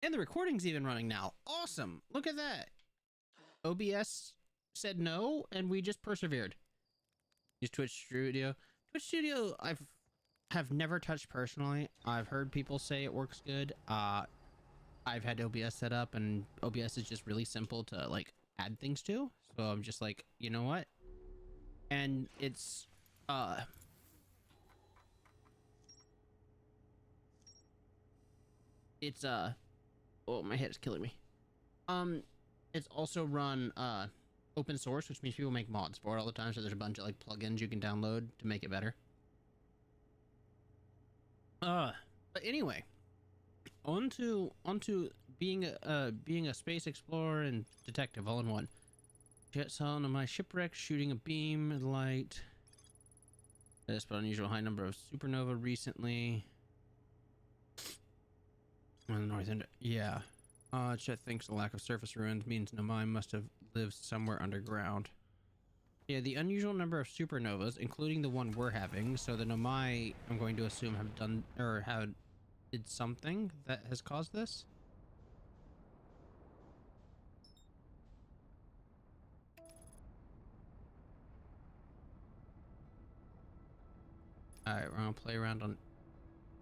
And the recording's even running now. Awesome. Look at that. OBS said no, and we just persevered. Use Twitch Studio. Twitch Studio, have never touched personally. I've heard people say it works good. I've had OBS set up, and OBS is just really simple to like add things to. So I'm just like, you know what? And it's oh, my head is killing me. It's also run open source, which means people make mods for it all the time. So there's a bunch of like plugins you can download to make it better. But anyway, onto being a space explorer and detective all in one. Jet sail on my shipwreck, shooting a beam of light. There's an unusual high number of supernova recently. On the north end, yeah. Chet thinks the lack of surface ruins means Nomai must have lived somewhere underground. Yeah, the unusual number of supernovas, including the one we're having, so the Nomai, I'm going to assume, have done, or did something that has caused this. Alright, we're gonna play around on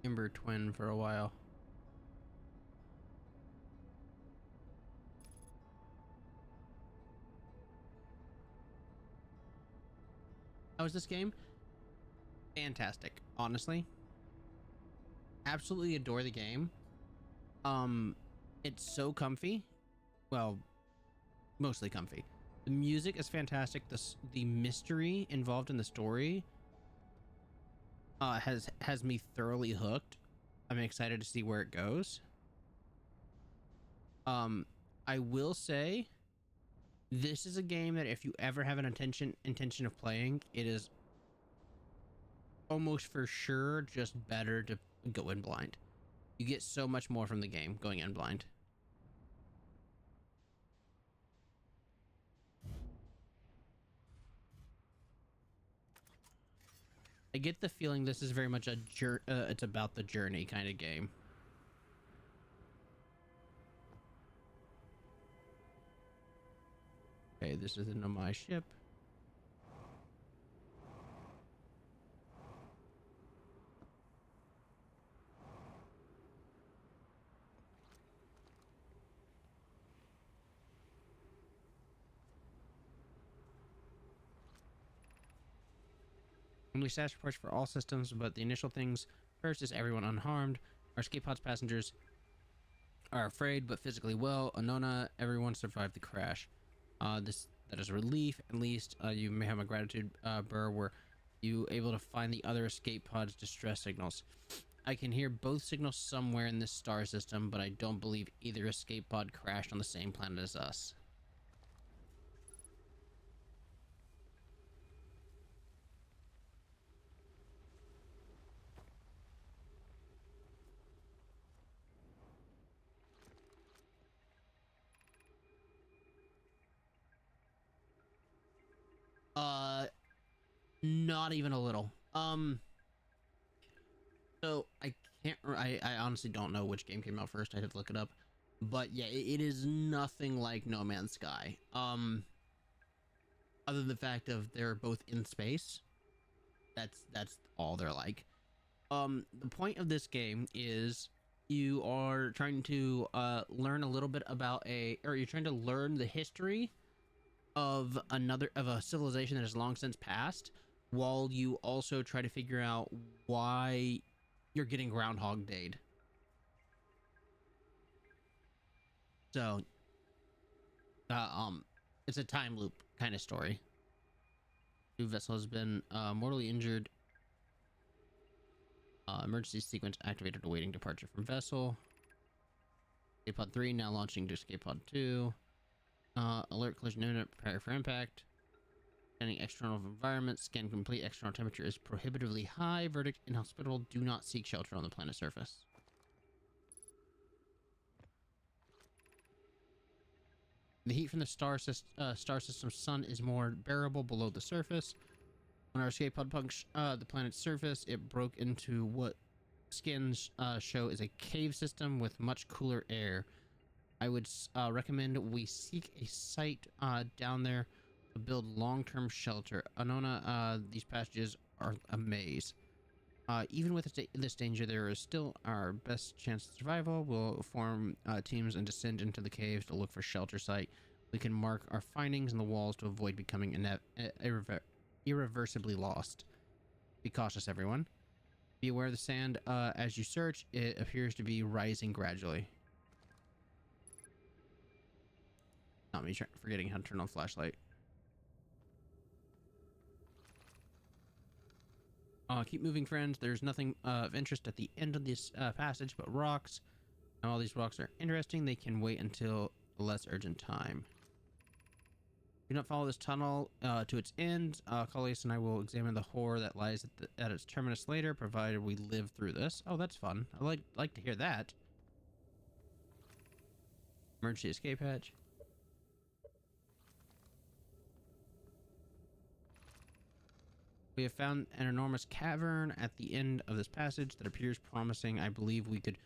Ember Twin for a while. How is this game? Fantastic, honestly. Absolutely adore the game. It's so comfy. Well, mostly comfy. The music is fantastic. The mystery involved in the story has me thoroughly hooked. I'm excited to see where it goes. I will say this is a game that if you ever have an intention of playing, it is almost for sure just better to go in blind. You get so much more from the game going in blind. I get the feeling this is very much a it's about the journey kind of game. Okay, this is into my ship. Only status reports for all systems, but the initial things first is everyone unharmed. Our escape pod's passengers are afraid but physically well. Anona, everyone survived the crash. That is a relief. At least you may have a gratitude burr where you able to find the other escape pod's distress signals. I can hear both signals somewhere in this star system, but I don't believe either escape pod crashed on the same planet as us. Not even a little. So I honestly don't know which game came out first. I had to look it up. But yeah, it is nothing like No Man's Sky. Other than the fact of they're both in space. That's all they're like. The point of this game is you are trying to learn a little bit about you're trying to learn the history of a civilization that has long since passed, while you also try to figure out why you're getting Groundhog Day'd. So, it's a time loop kind of story. New vessel has been mortally injured. Emergency sequence activated, awaiting departure from vessel. Escape pod 3 now launching to escape pod 2. Alert collision unit, prepare for impact. Scanning external environment. Scan complete. External temperature is prohibitively high. Verdict: inhospitable. Do not seek shelter on the planet's surface. The heat from the star system's sun is more bearable below the surface. When our escape pod punched the planet's surface, it broke into what skins show is a cave system with much cooler air. I would recommend we seek a site down there to build long-term shelter. Anona, these passages are a maze. Even with this danger, there is still our best chance of survival. We'll form teams and descend into the caves to look for shelter site. We can mark our findings in the walls to avoid becoming irreversibly lost. Be cautious, everyone. Be aware of the sand. As you search, it appears to be rising gradually. Not me forgetting how to turn on flashlight. Keep moving, friends. There's nothing of interest at the end of this passage but rocks. Now, all these rocks are interesting. They can wait until a less urgent time. Do not follow this tunnel to its end. Callias and I will examine the horror that lies at its terminus later, provided we live through this. Oh, that's fun. I like to hear that. Emergency escape hatch. We have found an enormous cavern at the end of this passage that appears promising. I believe we could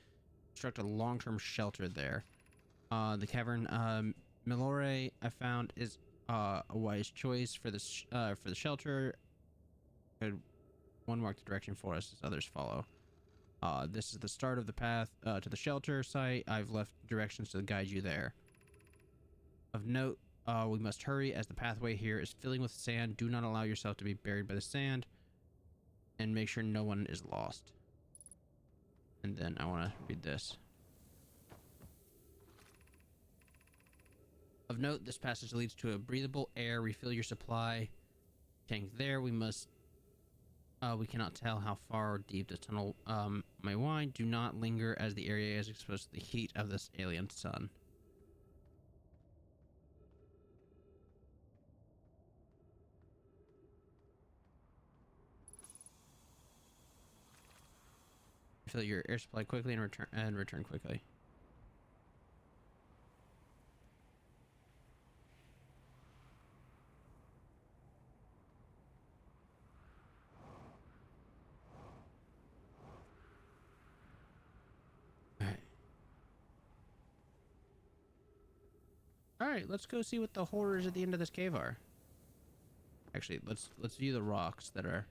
construct a long-term shelter there. The cavern, Milore, I found is a wise choice for the shelter. One mark the direction for us as others follow. This is the start of the path to the shelter site. I've left directions to guide you there. Of note, we must hurry as the pathway here is filling with sand. Do not allow yourself to be buried by the sand. And make sure no one is lost. And then I want to read this. Of note, this passage leads to a breathable air. Refill your supply tank there. We cannot tell how far or deep this tunnel may wind. Do not linger as the area is exposed to the heat of this alien sun. Fill your air supply quickly and return quickly. All right, let's go see what the horrors at the end of this cave are. Actually, let's view the rocks that are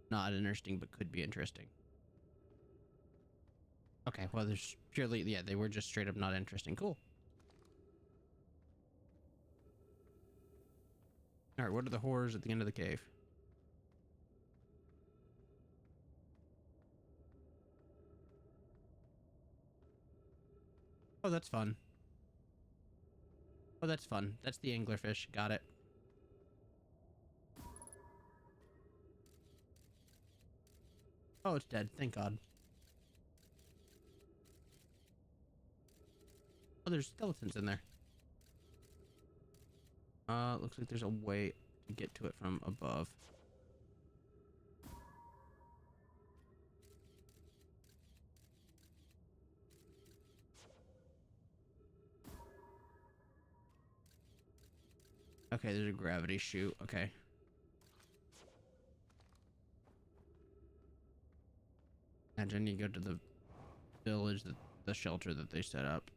not interesting but could be interesting. Okay, well, there's purely, yeah, they were just straight up not interesting. Cool. All right, what are the horrors at the end of the cave? Oh, that's fun. Oh, that's fun. That's the anglerfish. Got it. Oh, it's dead. Thank God. Oh, there's skeletons in there. Looks like there's a way to get to it from above. Okay, there's a gravity chute. Okay. And then you go to the village, the shelter that they set up.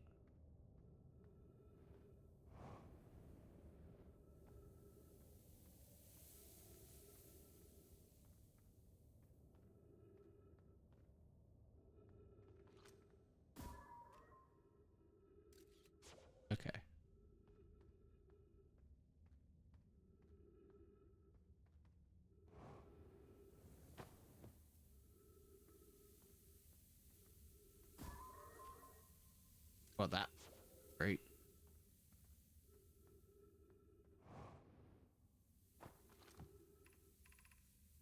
Okay. Well, that. Great.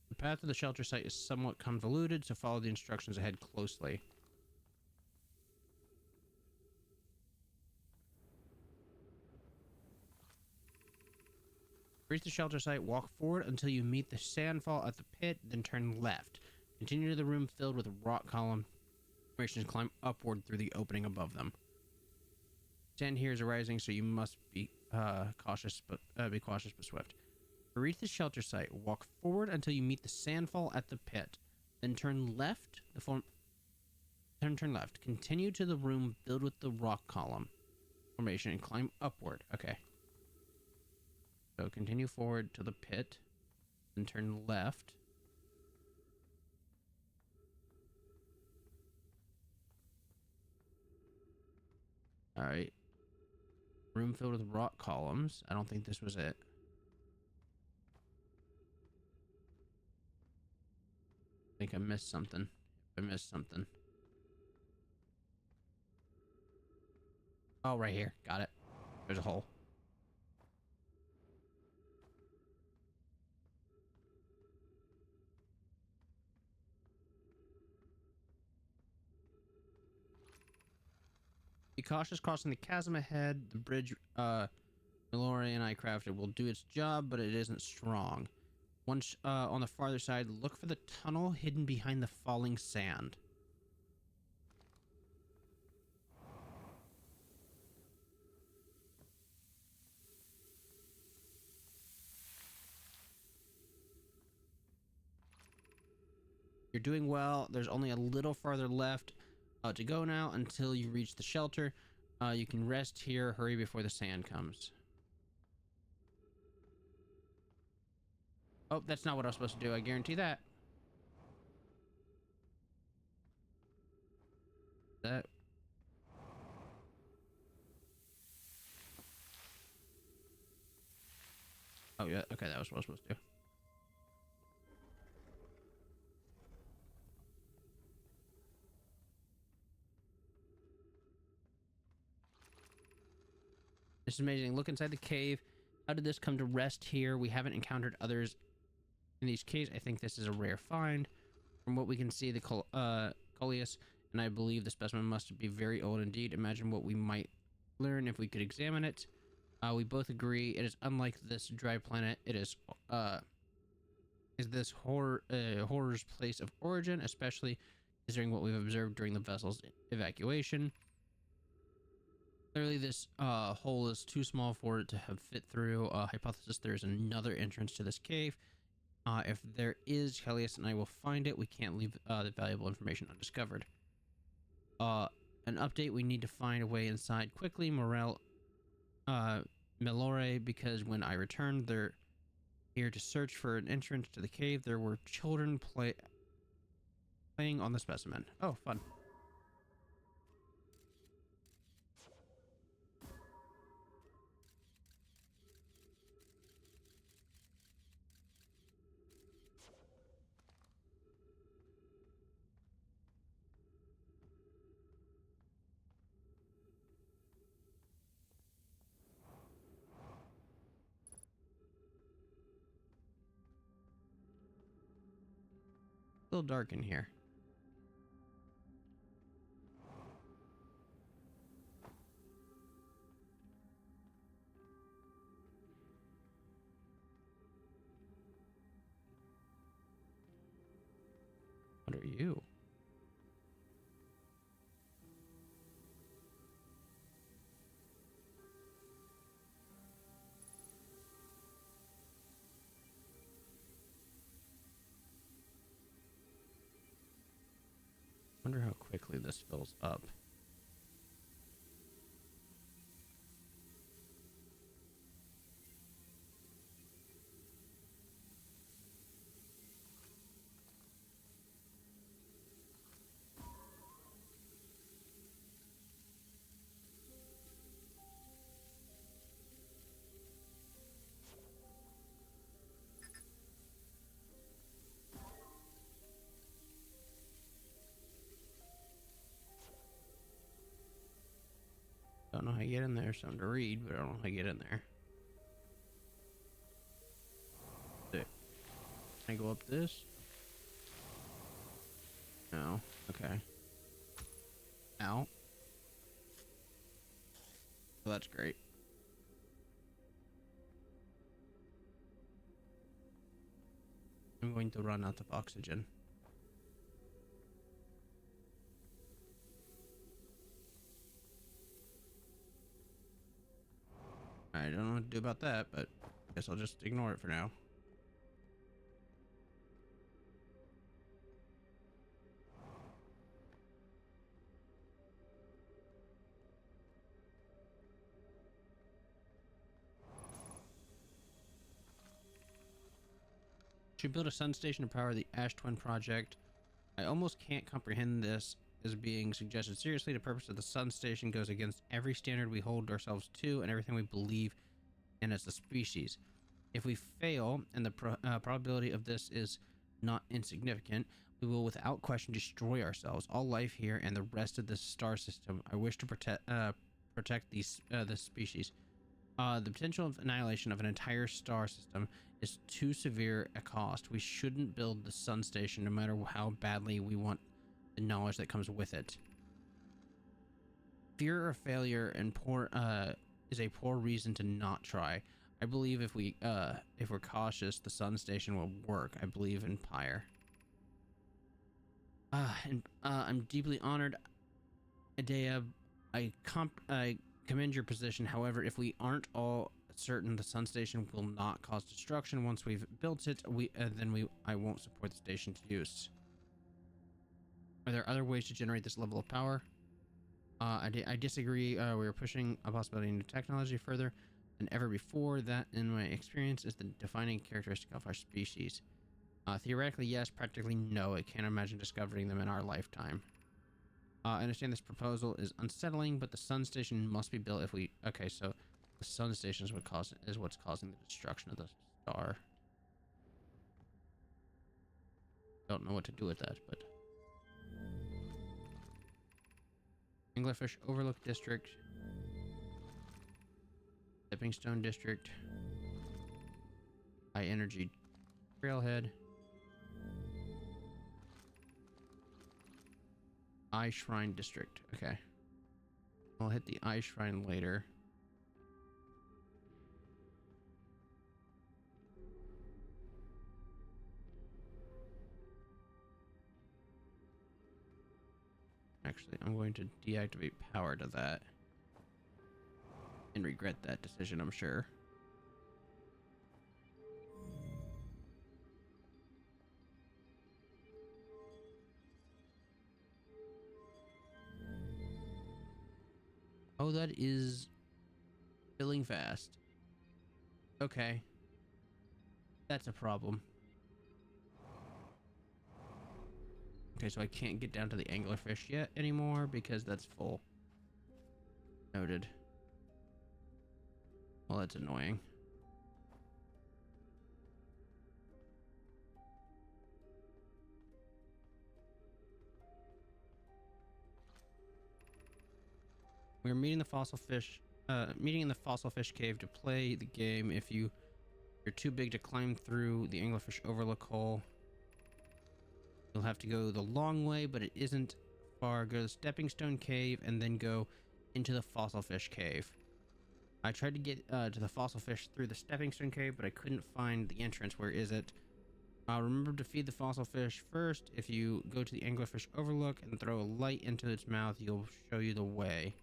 The path to the shelter site is somewhat convoluted, so follow the instructions ahead closely. Reach the shelter site, walk forward until you meet the sandfall at the pit, then turn left. Continue to the room filled with rock column formations, climb upward through the opening above them. Sand here is arising, so you must be cautious but swift. To reach the shelter site, walk forward until you meet the sandfall at the pit, Then turn left. Turn left. Continue to the room filled with the rock column formation and climb upward. Okay. So continue forward to the pit. Then turn left. All right. Room filled with rock columns. I don't think this was it. I think I missed something. I missed something. Oh, right here. Got it. There's a hole. Be cautious crossing the chasm ahead. The bridge Mallory and I crafted will do its job, but it isn't strong. Once on the farther side, look for the tunnel hidden behind the falling sand. You're doing well. There's only a little farther left to go now until you reach the shelter. You can rest here. Hurry before the sand comes. Oh, that's not what I was supposed to do. I guarantee that. That. Oh, yeah. Okay, that was what I was supposed to do. This is amazing. Look inside the cave. How did this come to rest here? We haven't encountered others in these caves. I think this is a rare find. From what we can see, the Coleus, and I believe the specimen must be very old indeed. Imagine what we might learn if we could examine it. We both agree it is unlike this dry planet. It is this horror's place of origin, especially considering what we've observed during the vessel's evacuation. Clearly, this hole is too small for it to have fit through. Hypothesis: there is another entrance to this cave. If there is, Helios and I will find it. We can't leave the valuable information undiscovered. An update: we need to find a way inside quickly. Melore, because when I returned, they're here to search for an entrance to the cave. There were children playing on the specimen. Oh, fun. Still dark in here. What are you? Wonder how quickly this fills up. Don't know how to get in there. Something to read, but I don't know how to get in there. Can I go up this? No. Okay. Out. Well, that's great. I'm going to run out of oxygen. I don't know what to do about that, but I guess I'll just ignore it for now. Should build a sun station to power the Ash Twin project. I almost can't comprehend this as being suggested seriously. The purpose of the sun station goes against every standard we hold ourselves to and everything we believe in as a species. If we fail, and the probability of this is not insignificant, we will without question destroy ourselves, all life here, and the rest of this star system. I wish to protect this species. The potential of annihilation of an entire star system is too severe a cost. We shouldn't build the sun station no matter how badly we want the knowledge that comes with it. Fear of failure and is a poor reason to not try. I believe if we're cautious, the sun station will work. I believe in Pyre. I'm deeply honored, Adea. I commend your position. However, if we aren't all certain the sun station will not cause destruction once we've built it, I won't support the station's use. Are there other ways to generate this level of power? I disagree. We are pushing a possibility into technology further than ever before. That, in my experience, is the defining characteristic of our species. Theoretically, yes. Practically, no. I can't imagine discovering them in our lifetime. I understand this proposal is unsettling, but the sun station must be built if we... Okay, so the sun station is what's causing the destruction of the star. Don't know what to do with that, but... Anglerfish Overlook District. Stepping Stone District. High Energy Trailhead. Eye Shrine District. Okay. I'll hit the Eye Shrine later. Actually, I'm going to deactivate power to that. And regret that decision, I'm sure. Oh, that is filling fast. Okay. That's a problem. Okay, so I can't get down to the anglerfish yet anymore because that's full. Noted. Well, that's annoying. We're meeting the fossil fish, meeting in the fossil fish cave to play the game. If you're too big to climb through the anglerfish overlook hole, you'll have to go the long way, but it isn't far. Go to the stepping stone cave and then go into the fossil fish cave. I tried to get to the fossil fish through the stepping stone cave, but I couldn't find the entrance. Where is it? Remember to feed the fossil fish first. If you go to the anglerfish overlook and throw a light into its mouth, you'll show you the way.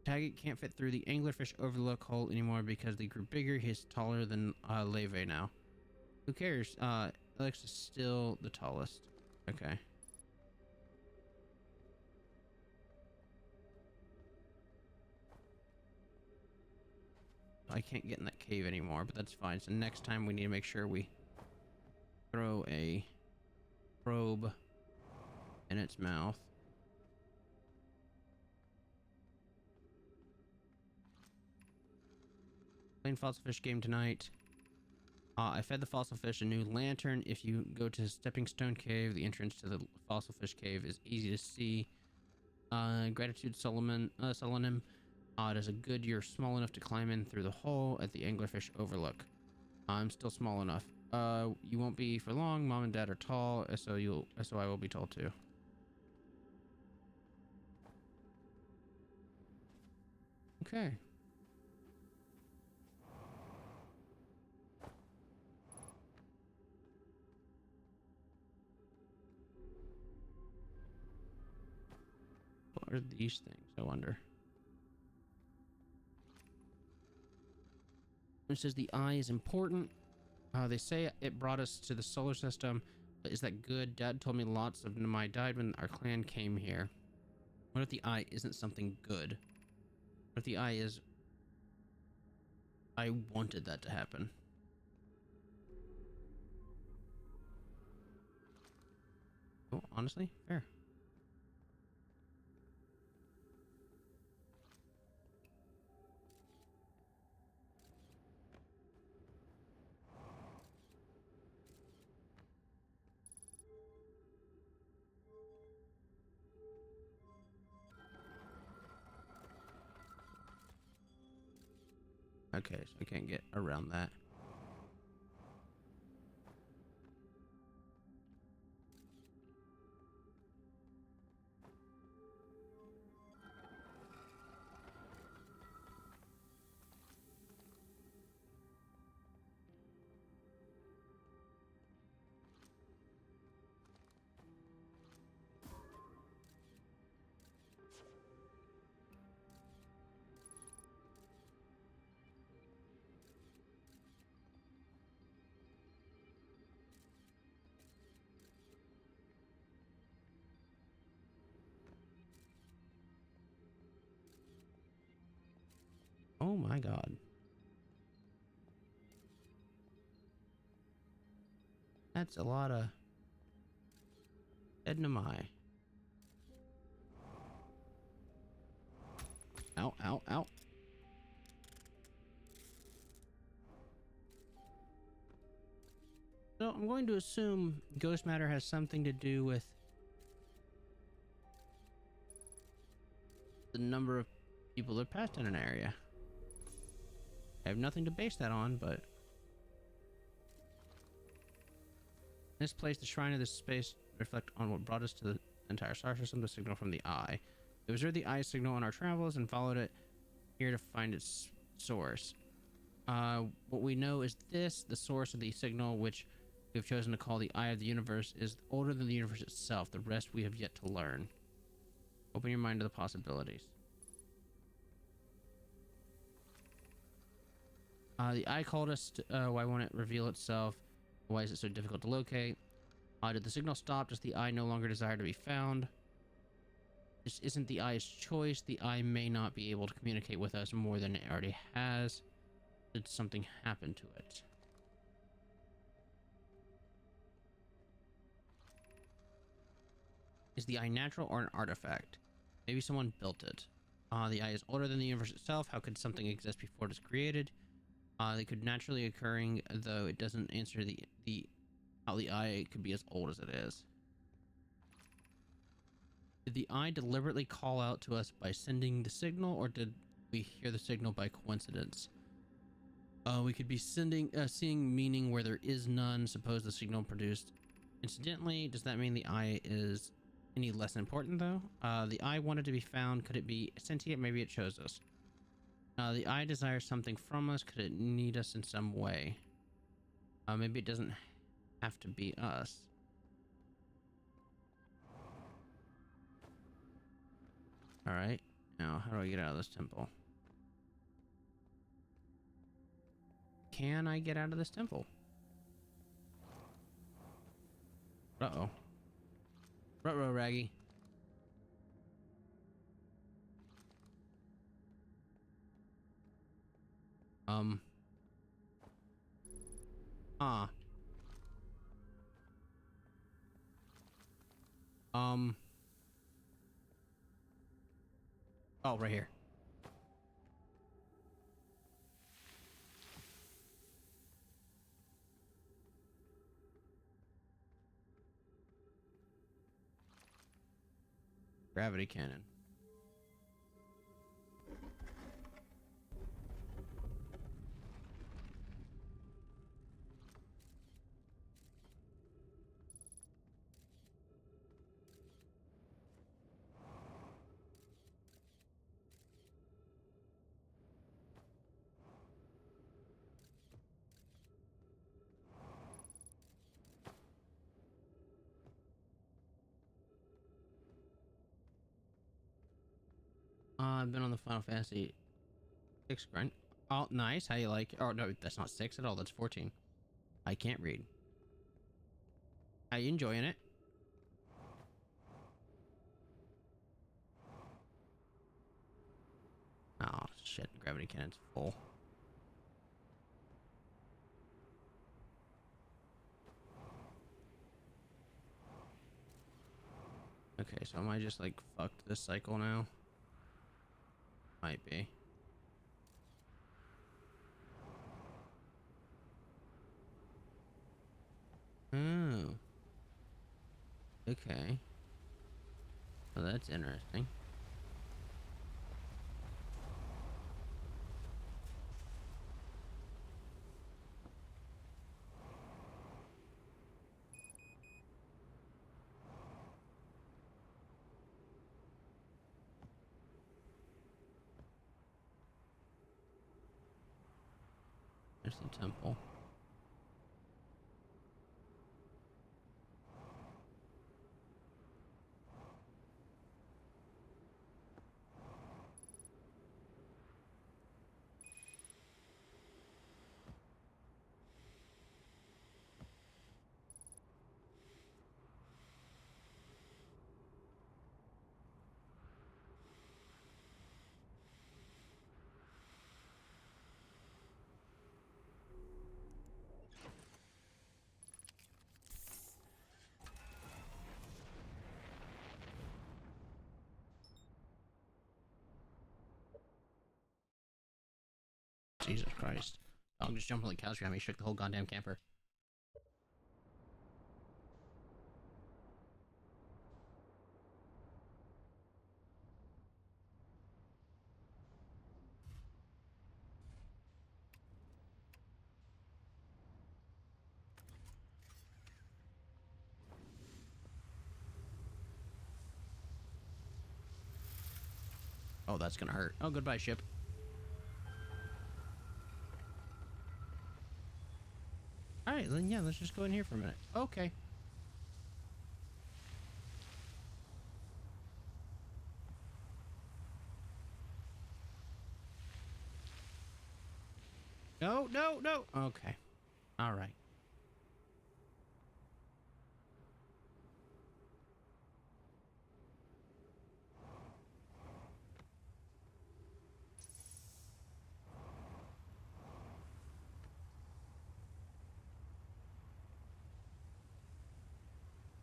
Taggart can't fit through the anglerfish overlook hole anymore because they grew bigger. He's taller than Leve now. Who cares? Alex is still the tallest. Okay. I can't get in that cave anymore, but that's fine. So next time we need to make sure we throw a probe in its mouth. Playing fossil fish game tonight. I fed the fossil fish a new lantern. If you go to Stepping Stone Cave, the entrance to the fossil fish cave is easy to see. Gratitude, Solomon. It is a good you're small enough to climb in through the hole at the anglerfish overlook. I'm still small enough. You won't be for long. Mom and Dad are tall, so I will be tall too. Okay. What are these things, I wonder? It says the eye is important. They say it brought us to the solar system, but is that good? Dad told me lots of Nemai died when our clan came here. What if the eye isn't something good? What if the eye is... I wanted that to happen. Oh, honestly, fair. Okay, so I can't get around that. Oh my god. That's a lot of Ednamai. Ow, ow, ow. So I'm going to assume ghost matter has something to do with the number of people that passed in an area. I have nothing to base that on, but this place, the shrine of this space, reflect on what brought us to the entire star system, the signal from the eye. We observed the eye signal on our travels and followed it here to find its source. What we know is this, the source of the signal, which we've chosen to call the eye of the universe, is older than the universe itself. The rest we have yet to learn. Open your mind to the possibilities. The eye called us to, why won't it reveal itself? Why is it so difficult to locate? Did the signal stop? Does the eye no longer desire to be found? This isn't the eye's choice. The eye may not be able to communicate with us more than it already has. Did something happen to it? Is the eye natural or an artifact? Maybe someone built it. The eye is older than the universe itself. How could something exist before it was created? They could naturally occurring, though it doesn't answer the how the eye could be as old as it is. Did the eye deliberately call out to us by sending the signal, or did we hear the signal by coincidence? We could be seeing meaning where there is none. Suppose the signal produced incidentally. Does that mean the eye is any less important, though? The eye wanted to be found. Could it be sentient? Maybe it chose us. The eye desires something from us. Could it need us in some way? Maybe it doesn't have to be us. All right. Now, how do I get out of this temple? Can I get out of this temple? Uh-oh. Ruh-roh, Raggy. Ah. Oh, right here. Gravity cannon. I've been on the Final Fantasy 6 grind. Oh, nice. How you like it? Oh, no, that's not 6 at all. That's 14. I can't read. How you enjoying it? Oh, shit. Gravity cannon's full. Okay, so am I just like fucked this cycle now? Might be. Oh. Okay. Well, that's interesting. There's the temple. Jesus Christ. Dog just jumped on the couch behind me, shook the whole goddamn camper. Oh, that's gonna hurt. Oh, goodbye, ship. Alright, then yeah, let's just go in here for a minute. Okay. No, no, no. Okay. Alright.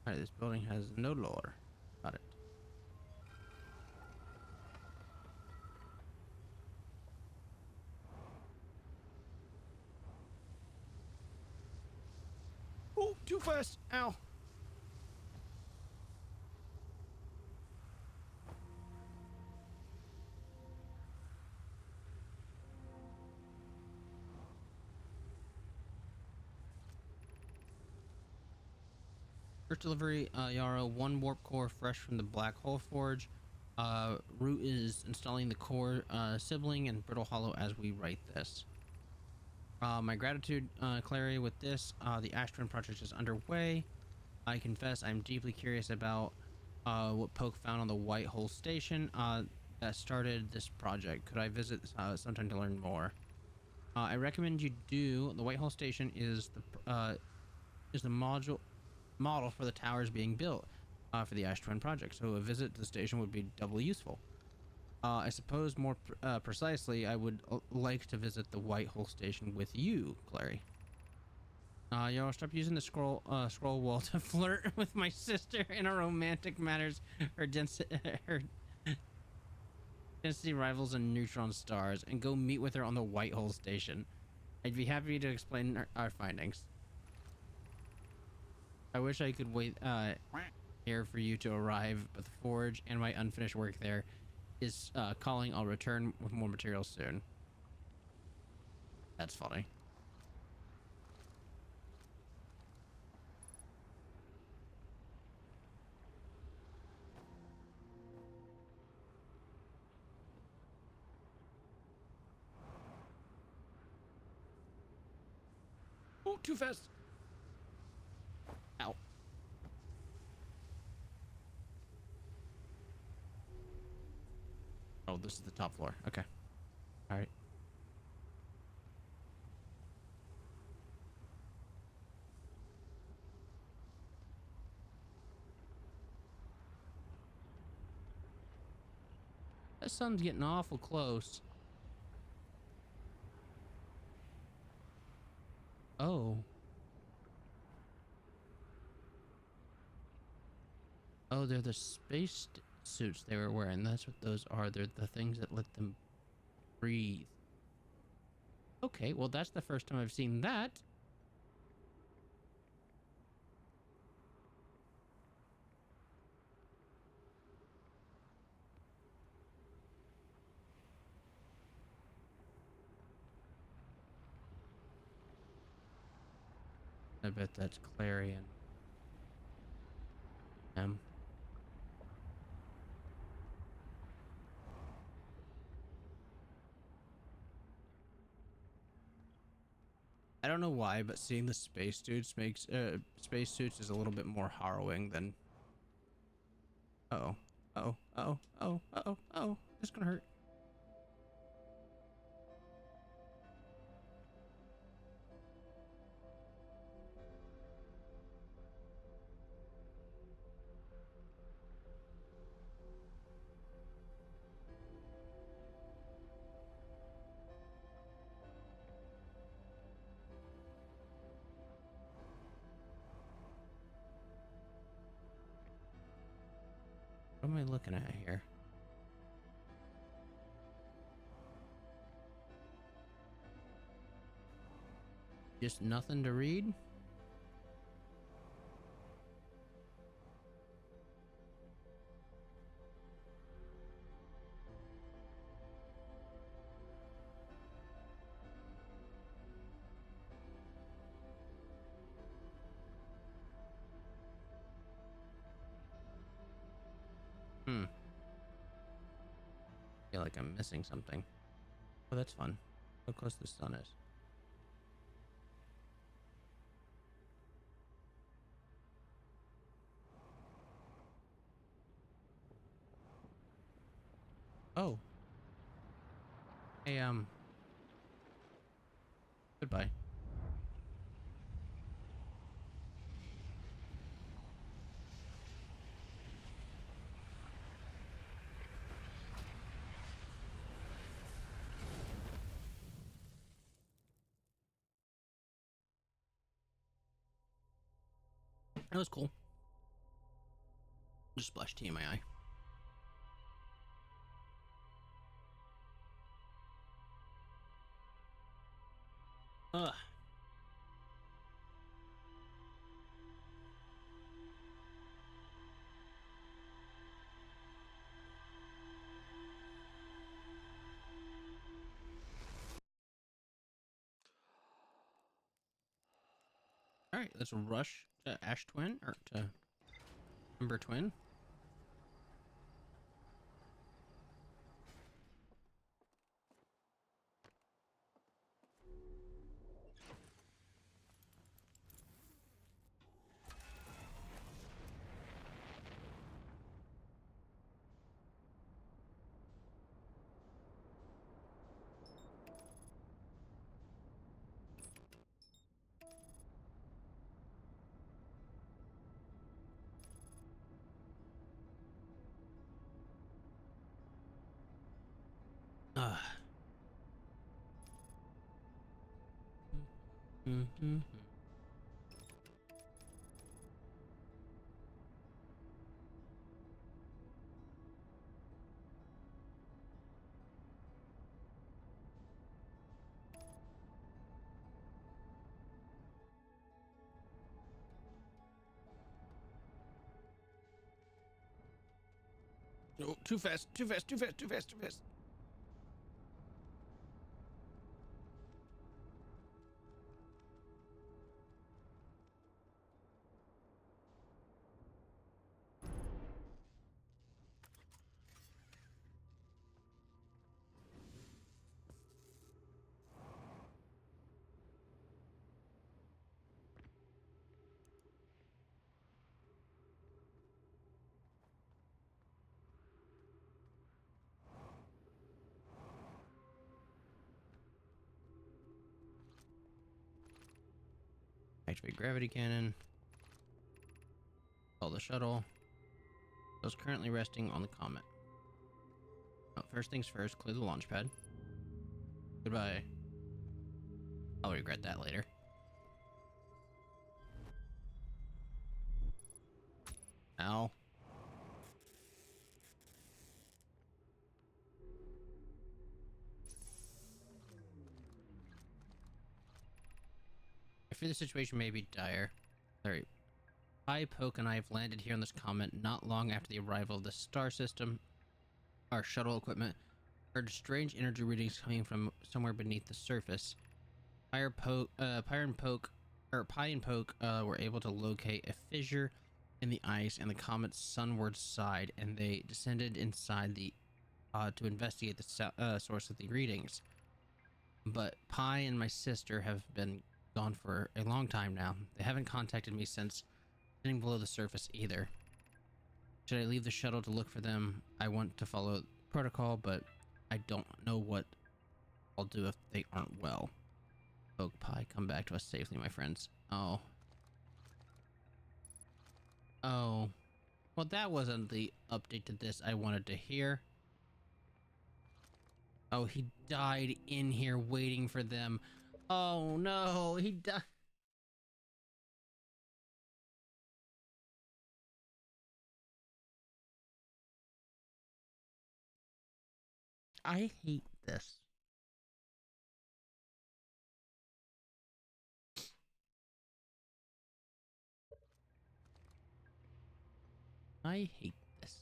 Alright, this building has no lore. Got it. Oh, too fast. Ow. First delivery, Yarrow, 1 warp core fresh from the Black Hole Forge. Root is installing the core sibling and Brittle Hollow as we write this. My gratitude, Clary, with this. The Ashton project is underway. I confess I'm deeply curious about what Poke found on the White Hole Station that started this project. Could I visit sometime to learn more? I recommend you do. The White Hole Station is the model for the towers being built for the Ash Twin project, so a visit to the station would be doubly useful. I suppose more precisely, I would like to visit the White Hole Station with you, Clary. Yo, stop using the scroll wall to flirt with my sister in a romantic matters. Her density rivals in neutron stars, and go meet with her on the White Hole Station. I'd be happy to explain our findings. I wish I could wait here for you to arrive, but the forge and my unfinished work there is calling. I'll return with more materials soon. That's funny. Oh, too fast. Ow. Oh, this is the top floor. Okay. All right. That sun's getting awful close. Oh. Oh, they're the suits they were wearing. That's what those are. They're the things that let them breathe. Okay, well, that's the first time I've seen that. I bet that's Clarion. I don't know why, but seeing the spacesuits is a little bit more harrowing than. Oh, oh! This is gonna hurt. What am I looking at here? Just nothing to read? Hmm. Feel like I'm missing something. Oh, that's fun. How close the sun is. Oh. Hey, goodbye. That was cool. Just splashed tea in my eye. Ugh. All right, let's rush to Ash Twin or to Ember Twin. Ugh. Mm-hmm. Oh, too fast, too fast, too fast, too fast, too fast. Activate gravity cannon. Call the shuttle. Those currently resting on the comet. Oh, first things first, clear the launch pad. Goodbye. I'll regret that later. Ow. fear the situation may be dire. Sorry. I, Poke, and I have landed here on this comet not long after the arrival of the star system. Our shuttle equipment heard strange energy readings coming from somewhere beneath the surface. Pyre and Poke were able to locate a fissure in the ice and the comet's sunward side, and they descended inside the to investigate the source of the readings. But Pi and my sister have been gone for a long time now. They haven't contacted me since sitting below the surface either. Should I leave the shuttle to look for them? I want to follow protocol, but I don't know what I'll do if they aren't well. Poke Pi, come back to us safely, my friends. Oh. Oh. Well, that wasn't the update to this I wanted to hear. Oh, he died in here waiting for them. Oh no, he died. I hate this. I hate this.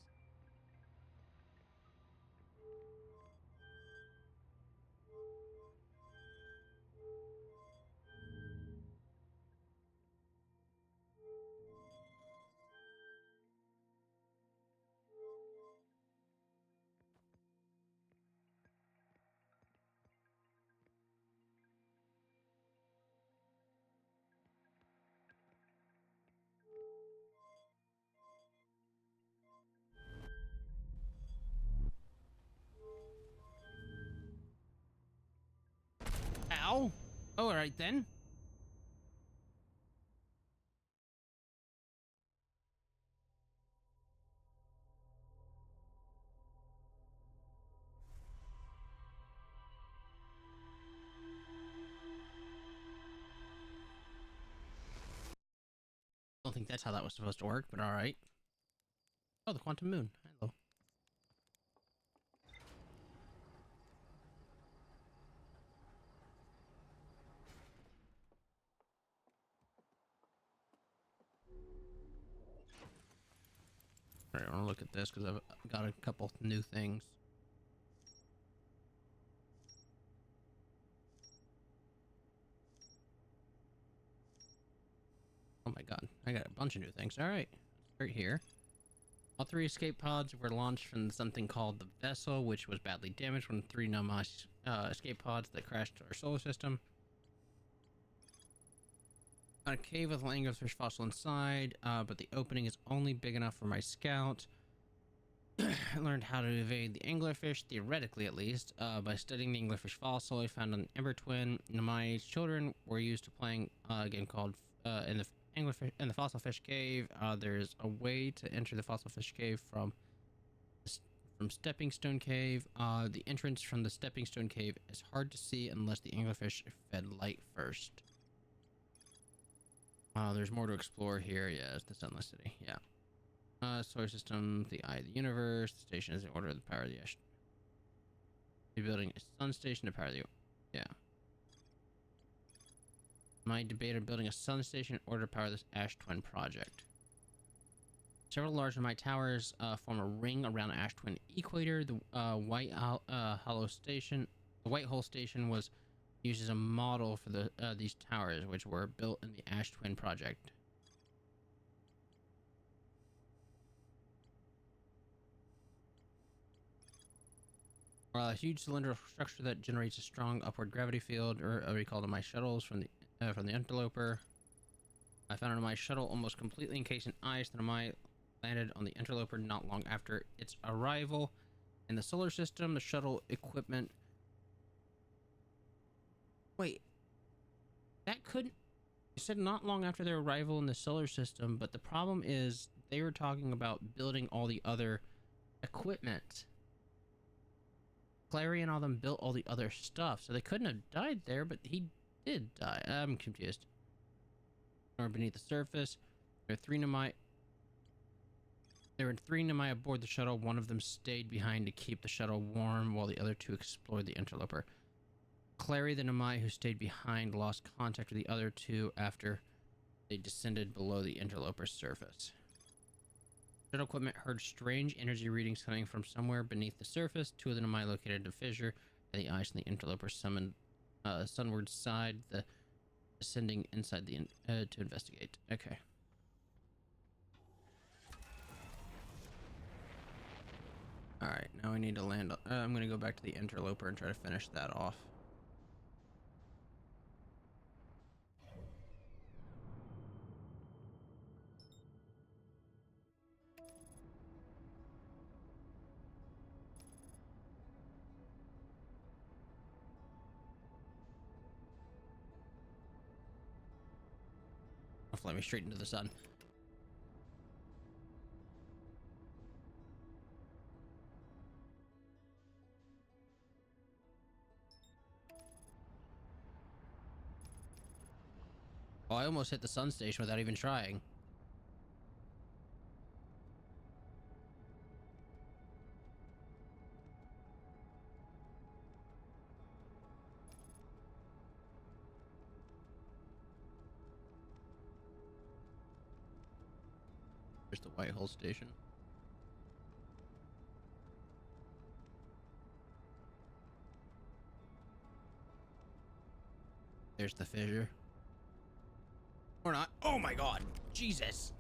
Ow. All right then. I don't think that's how that was supposed to work, but all right. Oh, the quantum moon. Hello. All right, I want to look at this because I've got a couple new things. Oh my god, I got a bunch of new things. All right, right here. All three escape pods were launched from something called the Vessel, which was badly damaged from three Nomos escape pods that crashed our solar system. A cave with an anglerfish fossil inside, but the opening is only big enough for my scout. I learned how to evade the anglerfish, theoretically at least, by studying the anglerfish fossil I found an Ember Twin. My children were used to playing a game called in the fossil fish cave. There's a way to enter the fossil fish cave from Stepping Stone Cave. The entrance from the Stepping Stone Cave is hard to see unless the anglerfish fed light first. There's more to explore here. Yeah, it's the Sunless City. Yeah. Solar system, the eye of the universe. The station is in order to power the ash. Be building a sun station to power the. Yeah. My debate on building a sun station in order to power this Ash Twin project. Several large and mighty towers form a ring around Ash Twin equator. The White Hole Station was used as a model for these towers, which were built in the Ash Twin project. A huge cylindrical structure that generates a strong upward gravity field, or I recall to my shuttles from the Interloper. I found my shuttle almost completely encased in ice. Then I landed on the Interloper not long after its arrival in the solar system. The shuttle equipment. Wait, that couldn't. You said not long after their arrival in the solar system, but the problem is they were talking about building all the other equipment. Clary and all them built all the other stuff, so they couldn't have died there, but he did die. I'm confused. Or beneath the surface, there are three Nemai aboard the shuttle. One of them stayed behind to keep the shuttle warm, while the other two explored the Interloper. Clary, the Namai who stayed behind, lost contact with the other two after they descended below the interloper's surface. Shuttle equipment heard strange energy readings coming from somewhere beneath the surface. Two of the Namai located a fissure and the ice in the interloper summoned sunward side, the descending inside the to investigate. Okay. Alright, now we need to land. I'm going to go back to the interloper and try to finish that off. I'll fly me straight into the sun. Oh, I almost hit the sun station without even trying. There's the Whitehall station. There's the fissure. Or not. Oh my god. Jesus.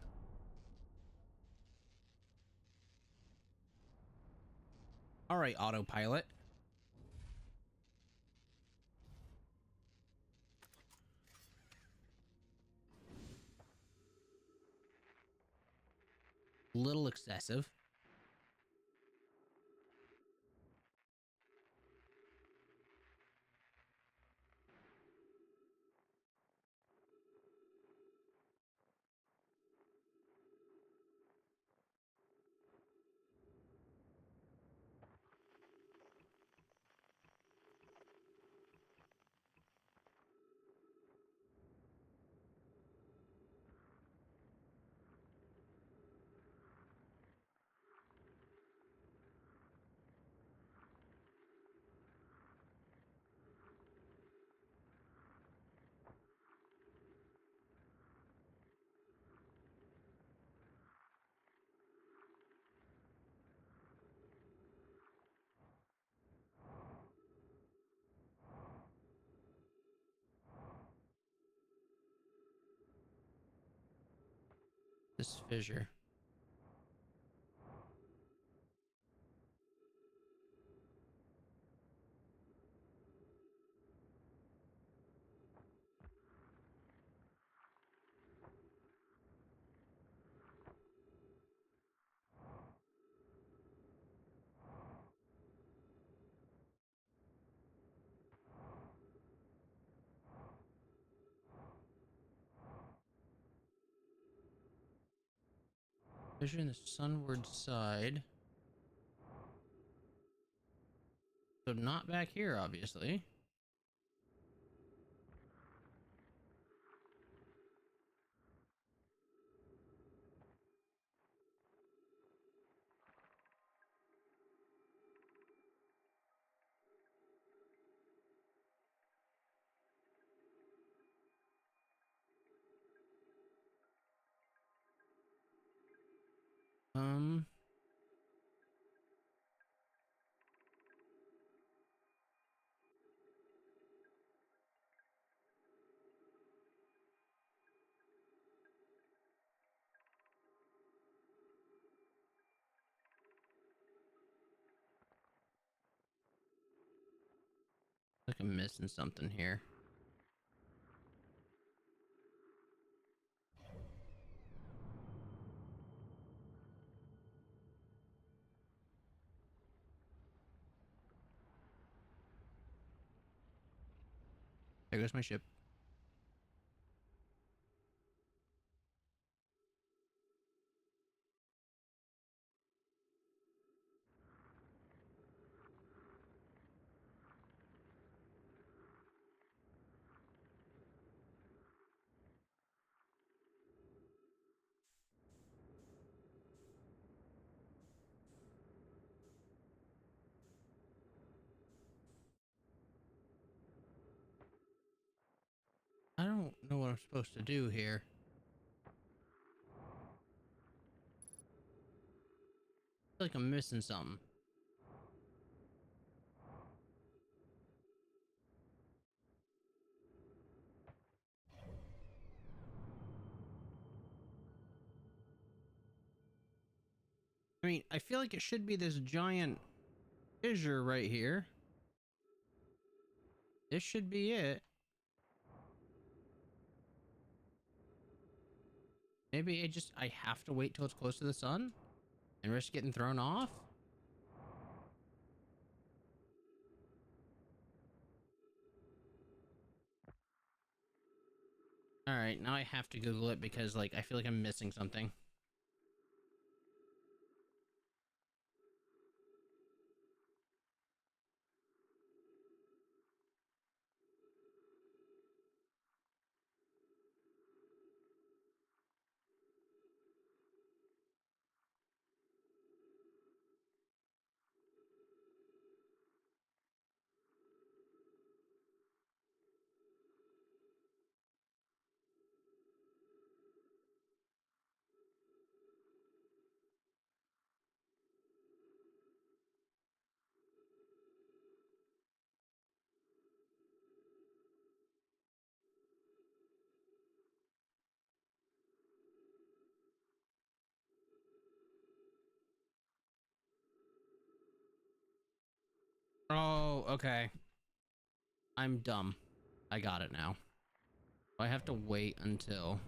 Alright, autopilot. Little excessive. This fissure. Fissure in the sunward side. So not back here, obviously. Um. Like I'm missing something here. There goes my ship. what I'm supposed to do here. I feel like I'm missing something. I mean, I feel like it should be this giant fissure right here. This should be it. Maybe I have to wait till it's close to the sun and risk getting thrown off. All right, now I have to Google it because like I feel like I'm missing something. Oh, okay. I'm dumb. I got it now. I have to wait until...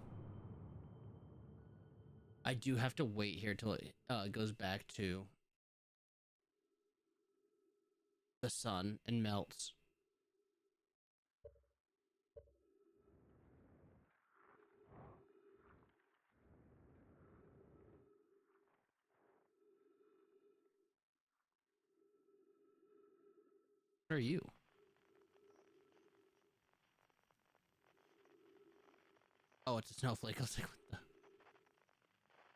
I do have to wait here till it goes back to the sun and melts. What are you? Oh, it's a snowflake. I was like, what the...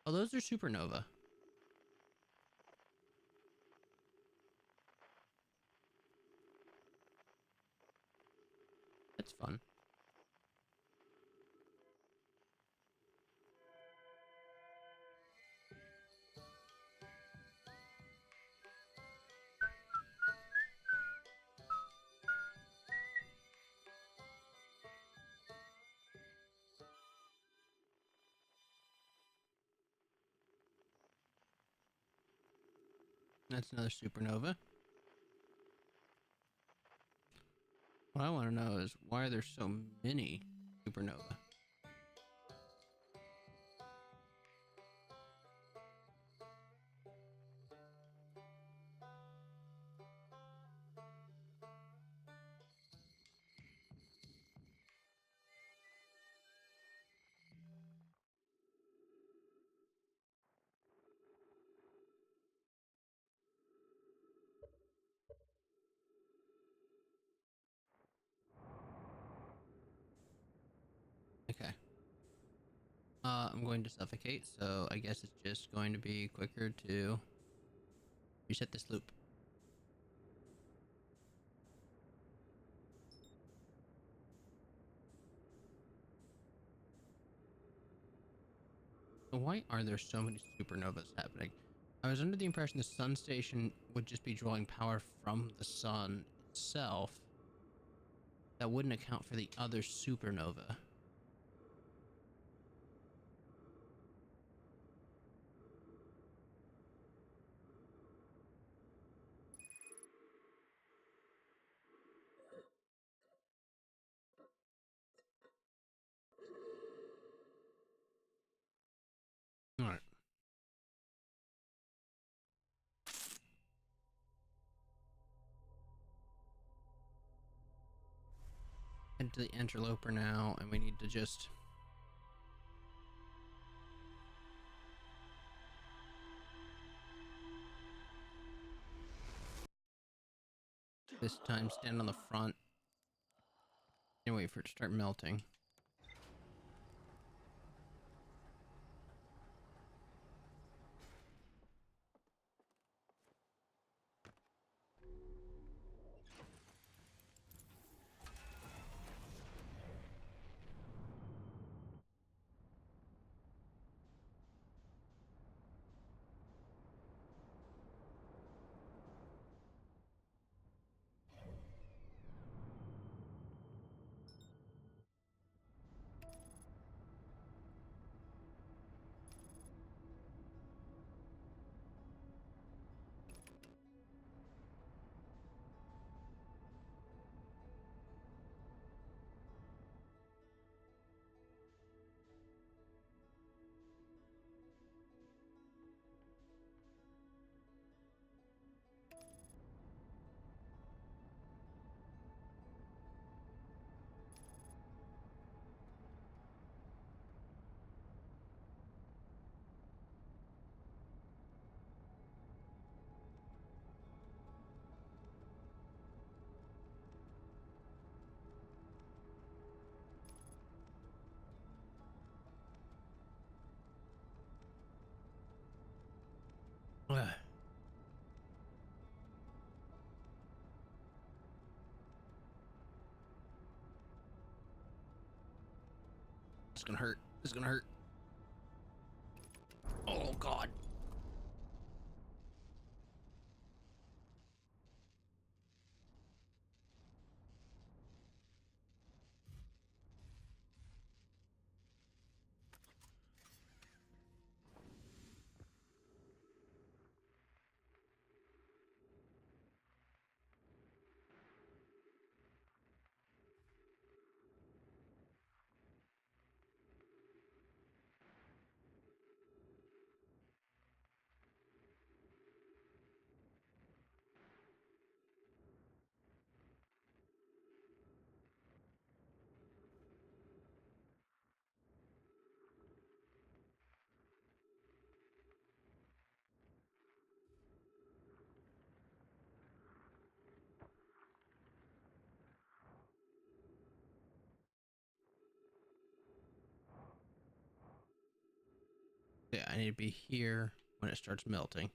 Oh, those are supernova. That's fun. That's another supernova. What I want to know is why are there so many supernova? Okay. I'm going to suffocate, so I guess it's just going to be quicker to reset this loop. So why are there so many supernovas happening? I was under the impression the sun station would just be drawing power from the sun itself. That wouldn't account for the other supernova. Alright. Head to the interloper now, and we need to just... this time stand on the front and wait for it to start melting. Ugh. It's gonna hurt. It's gonna hurt. Oh God. Yeah, I need to be here when it starts melting.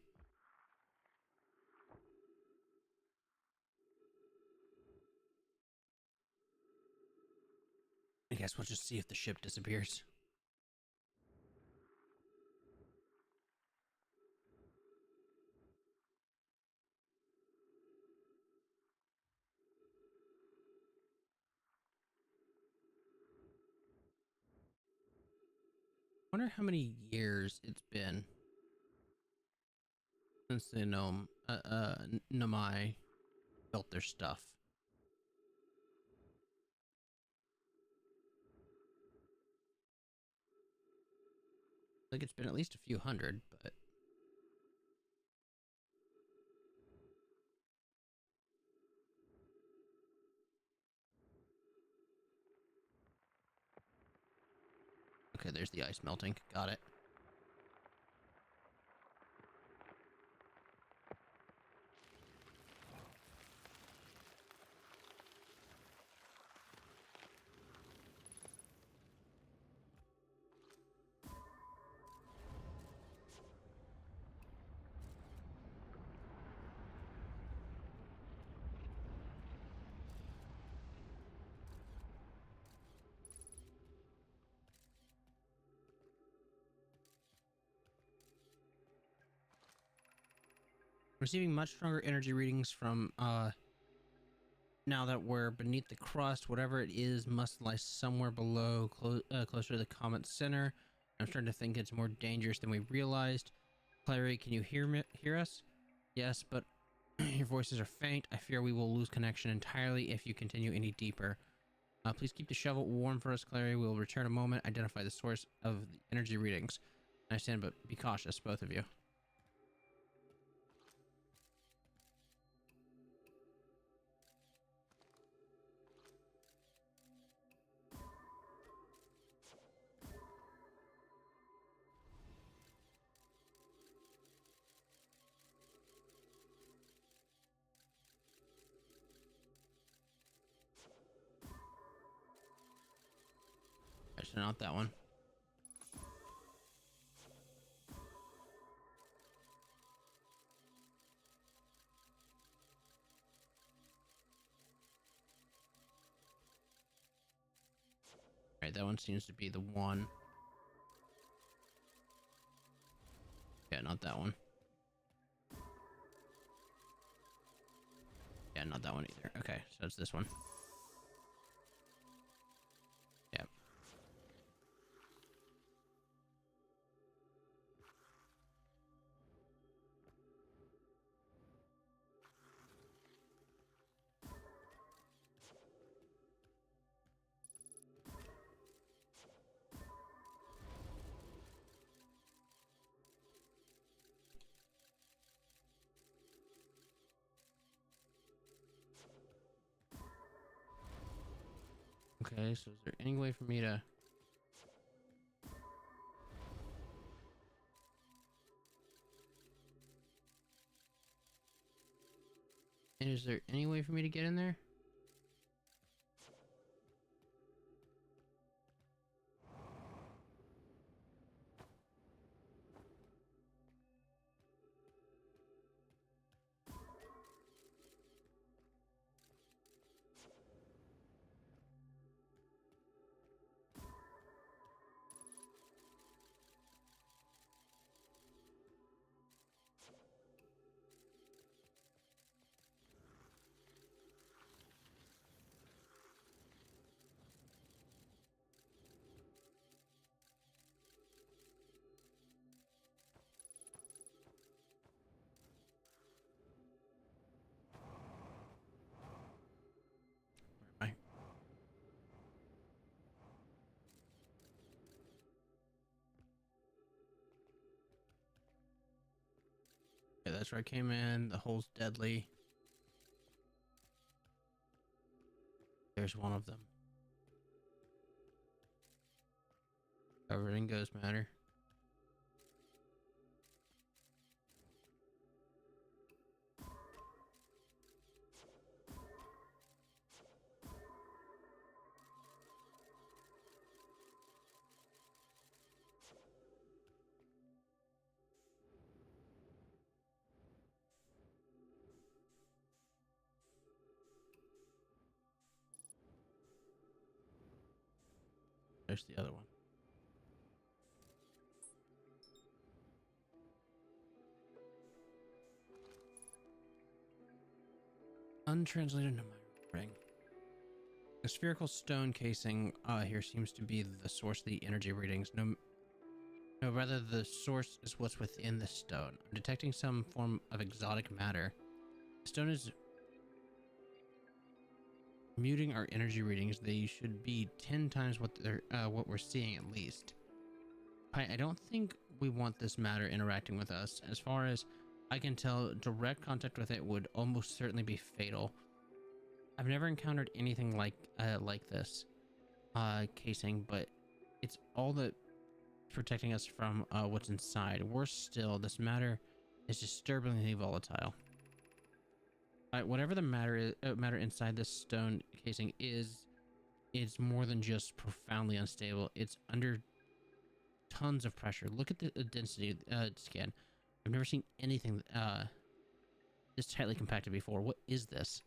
I guess we'll just see if the ship disappears. Wonder how many years it's been since the Nomai built their stuff. Like it's been at least a few hundred, but okay, there's the ice melting. Got it. Receiving much stronger energy readings from now that we're beneath the crust. Whatever it is must lie somewhere below, closer to the comet's center. I'm starting to think it's more dangerous than we realized. Clary, can you hear us? Yes, but your voices are faint. I fear we will lose connection entirely if you continue any deeper. Please keep the shovel warm for us, Clary. We will return a moment, identify the source of the energy readings. I understand, but be cautious, both of you. Actually, not that one. Alright, that one seems to be the one. Yeah, not that one. Yeah, not that one either. Okay, so it's this one. Yeah. Okay, so is there any way for me to... And is there any way for me to get in there? that's where I came in. The hole's deadly. There's one of them. Covered in ghost matter. There's the other one. Untranslated Nomai ring. The spherical stone casing here seems to be the source of the energy readings. No, rather the source is what's within the stone. I'm detecting some form of exotic matter. The stone is muting our energy readings. They should be 10 times what we're seeing at least. I don't think we want this matter interacting with us. As far as I can tell, direct contact with it would almost certainly be fatal. I've never encountered anything like this casing, but it's all that protecting us from what's inside. Worse still, this matter is disturbingly volatile. Whatever the matter inside this stone casing is, it's more than just profoundly unstable. It's under tons of pressure. Look at the density scan. I've never seen anything this tightly compacted before. What is this?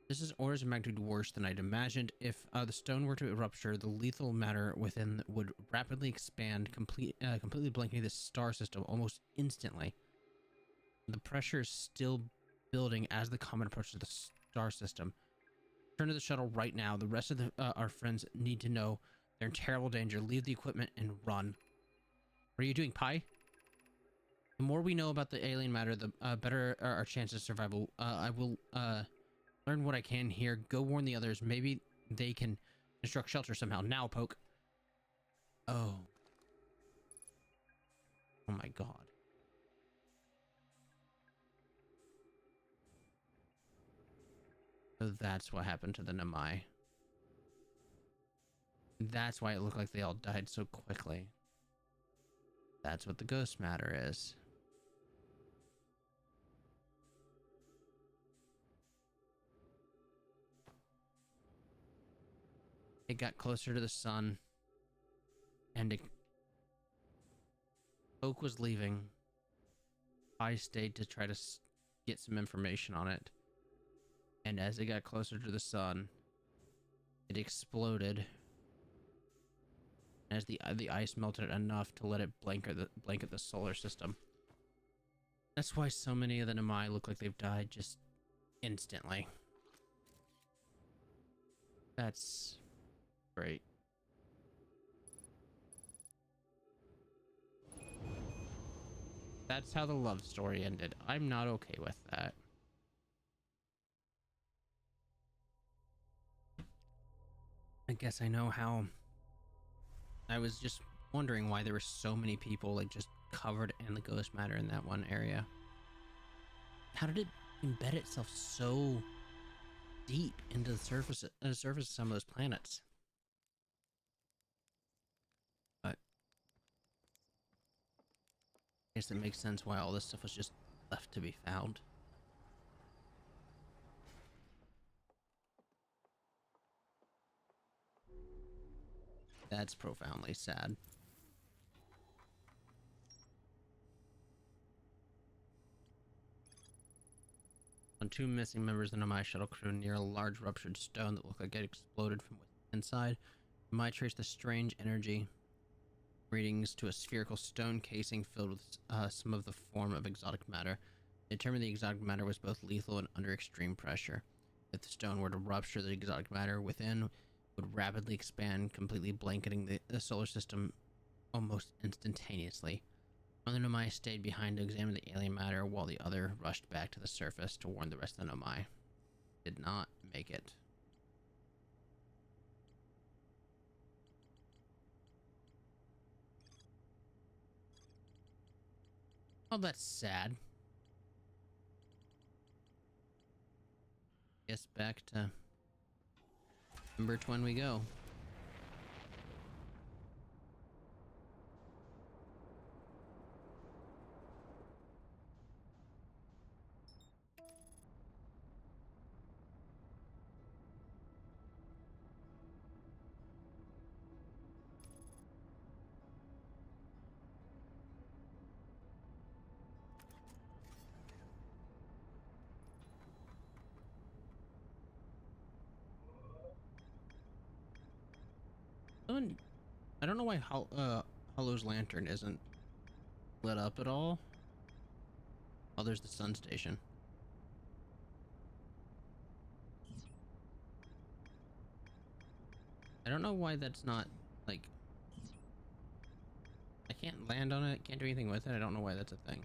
This is orders of magnitude worse than I'd imagined. If the stone were to rupture, the lethal matter within would rapidly expand, completely blanketing the star system almost instantly. The pressure is still building as the comet approaches the star system. Turn to the shuttle right now. The rest of our friends need to know they're in terrible danger. Leave the equipment and run. What are you doing, Pi? The more we know about the alien matter, the better our chances of survival. I will learn what I can here. Go warn the others. Maybe they can construct shelter somehow. Now, Poke. Oh. Oh my god. So that's what happened to the Nomai. That's why it looked like they all died so quickly. That's what the ghost matter is. It got closer to the sun, and Oak was leaving. I stayed to try to get some information on it. And as it got closer to the sun, it exploded. As the ice melted enough to let it blanket the solar system. That's why so many of the Nomai look like they've died just instantly. That's great. That's how the love story ended. I'm not okay with that. I guess I know how. I was just wondering why there were so many people like just covered in the ghost matter in that one area. How did it embed itself so deep into the surface of some of those planets? But I guess it makes sense why all this stuff was just left to be found. That's profoundly sad. On two missing members of the Nomai shuttle crew near a large ruptured stone that looked like it exploded from inside. Might trace the strange energy readings to a spherical stone casing filled with some of the form of exotic matter. They determined the exotic matter was both lethal and under extreme pressure. If the stone were to rupture, the exotic matter within would rapidly expand, completely blanketing the solar system almost instantaneously. One of the Nomai stayed behind to examine the alien matter, while the other rushed back to the surface to warn the rest of the Nomai. Did not make it. Oh, that's sad. Guess back to number 20 we go. Someone, I don't know why Hollow's lantern isn't lit up at all. Oh, there's the sun station. I don't know why that's not, like, I can't land on it, can't do anything with it. I don't know why that's a thing.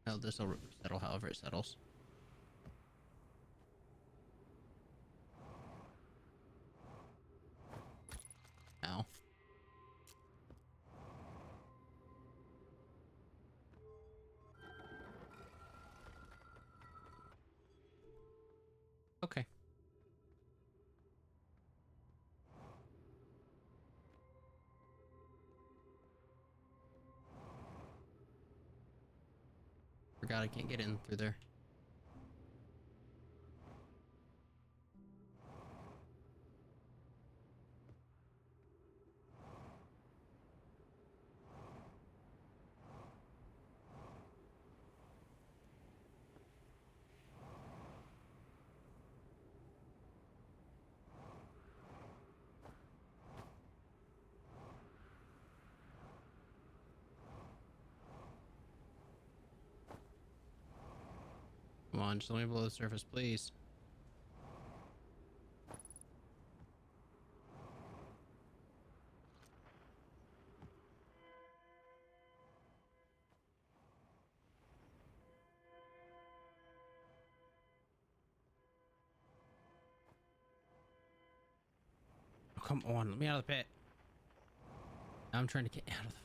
Oh, this will settle however it settles. Ow. Okay. Forgot I can't get in through there. Come on, just let me below the surface, please. Oh, come on, let me out of the pit. I'm trying to get out of the...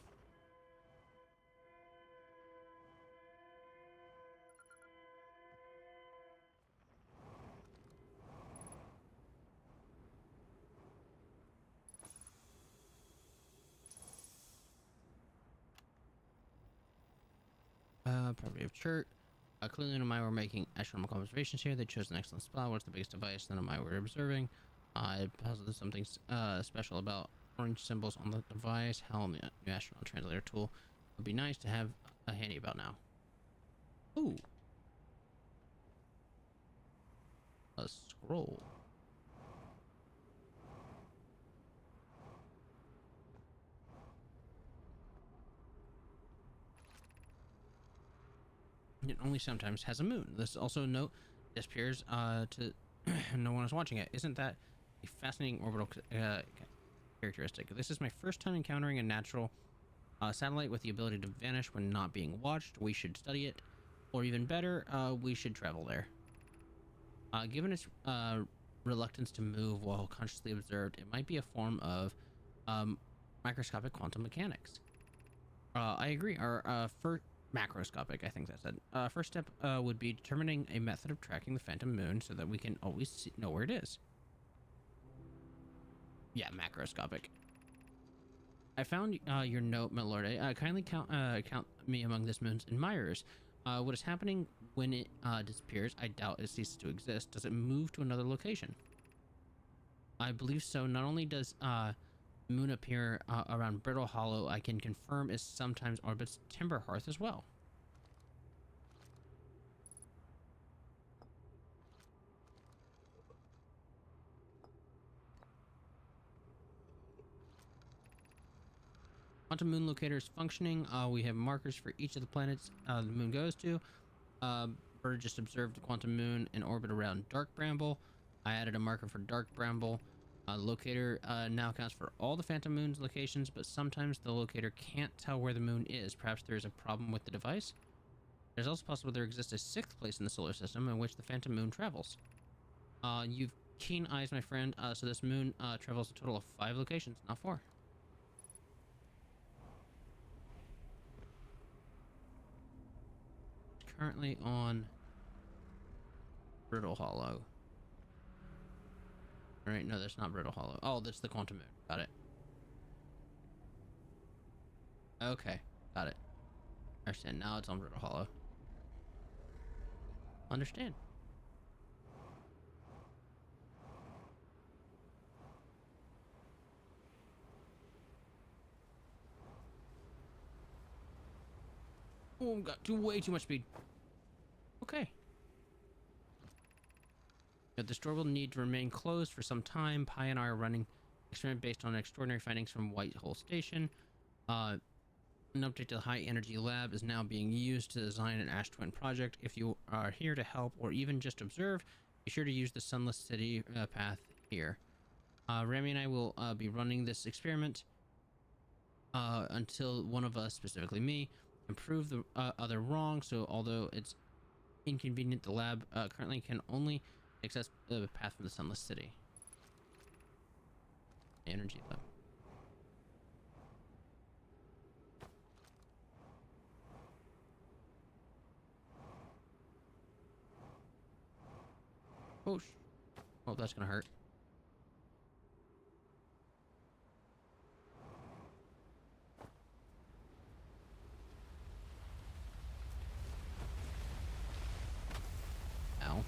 Property of church. Clearly, and Amai were making astronomical observations here. They chose an excellent spot. What's the biggest device that Amai were observing? It puzzles something special about orange symbols on the device. How the new astronaut translator tool would be nice to have handy about now. Ooh, a scroll. It only sometimes has a moon. This also note disappears to no one is watching it. Isn't that a fascinating orbital characteristic? This is my first time encountering a natural satellite with the ability to vanish when not being watched. We should study it, or even better, we should travel there. Given its reluctance to move while consciously observed, it might be a form of microscopic quantum mechanics. I agree. Our first macroscopic, I think that said. First step would be determining a method of tracking the phantom moon so that we can always know where it is. Yeah, macroscopic. I found your note, my lord. Kindly count me among this moon's admirers. What is happening when it disappears? I doubt it ceases to exist. Does it move to another location? I believe so. Not only does Moon up here around Brittle Hollow, I can confirm is sometimes orbits Timber Hearth as well. Quantum moon locator is functioning. We have markers for each of the planets the moon goes to. Bird just observed the quantum moon in orbit around Dark Bramble. I added a marker for Dark Bramble. The locator now accounts for all the phantom moon's locations, but sometimes the locator can't tell where the moon is. Perhaps there is a problem with the device. There's also possible there exists a sixth place in the solar system in which the phantom moon travels. You've keen eyes, my friend. So this moon travels a total of 5 locations, not 4. Currently on Brittle Hollow. Alright, no, that's not Brittle Hollow. Oh, that's the Quantum Moon. Got it. Okay, got it. Understand. Now it's on Brittle Hollow. Understand. Oh, got way too much speed. Okay. The store will need to remain closed for some time. Pi and I are running experiment based on extraordinary findings from Whitehole Station. An update to the high energy lab is now being used to design an ash twin project. If you are here to help or even just observe, be sure to use the Sunless City path here. Rami and I will be running this experiment until one of us, specifically me, can prove the other wrong. So although it's inconvenient, the lab currently can only access the path from the Sunless City. Energy lab. Oh, oh, that's gonna hurt. Ow.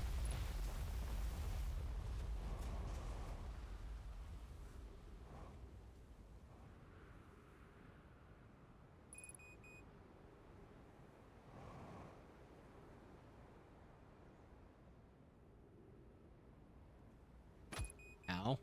Ow.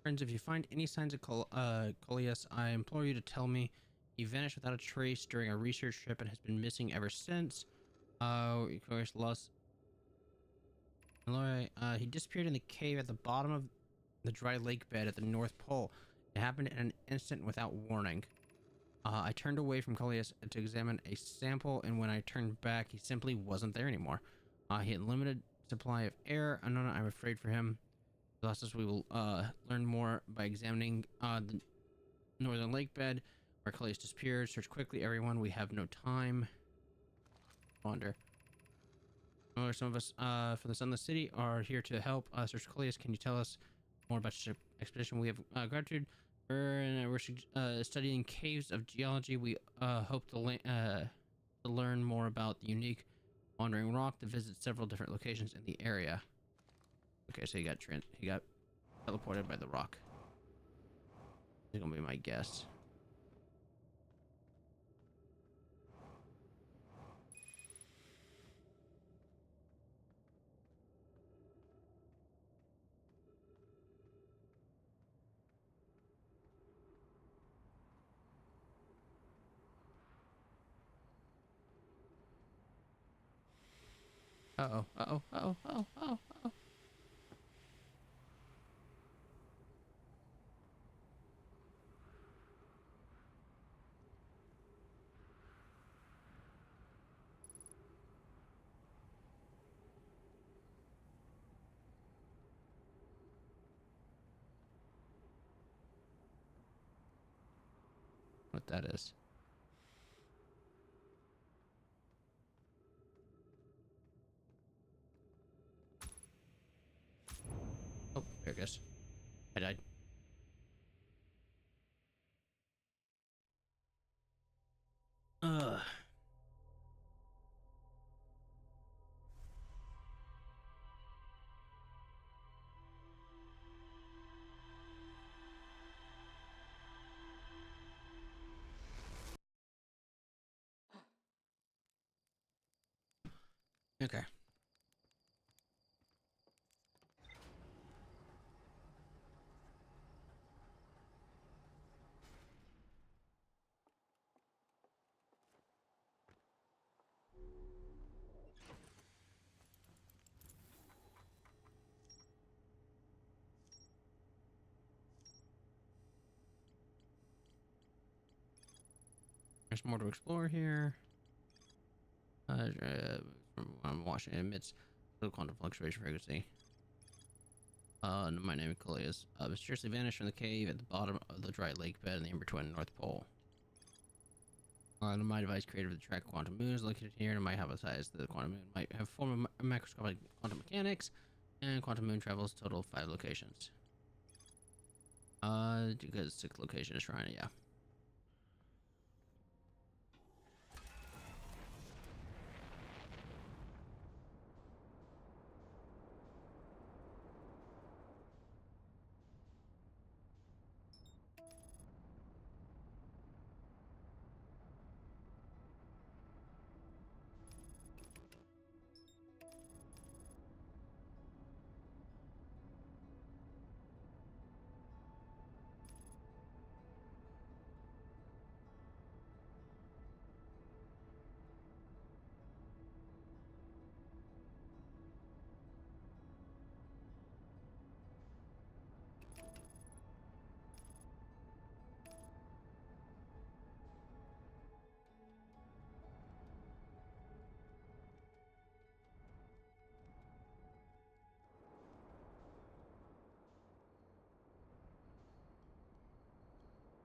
Friends, if you find any signs of Coleus, I implore you to tell me. He vanished without a trace during a research trip and has been missing ever since. Of course, lost. He disappeared in the cave at the bottom of the dry lake bed at the North Pole. It happened in an instant without warning. I turned away from Coleus to examine a sample, and when I turned back, he simply wasn't there anymore. He had limited supply of air. Anona, I'm afraid for him. Thus, we will learn more by examining the northern lake bed where Coleus disappeared. Search quickly, everyone. We have no time. Wander. Some of us from the Sunless City are here to help search Coleus. Can you tell us more about your expedition? We have gratitude. We're studying caves of geology. We hope to learn more about the unique wandering rock to visit several different locations in the area. Okay, so he got teleported by the rock. This is gonna be my guess. Uh-oh, uh-oh, uh-oh, uh-oh, uh-oh, uh-oh. what that is. Oh, there it goes. I died. Ugh. Okay. There's more to explore here. From what I'm watching, it emits little quantum fluctuation frequency. My name is mysteriously vanished from the cave at the bottom of the dry lake bed in the in-between North Pole. My device created with the track quantum moon is located here, and might hypothesize that the quantum moon might have form of macroscopic quantum mechanics, and quantum moon travels total 5 locations. Because 6 location is shrine, yeah.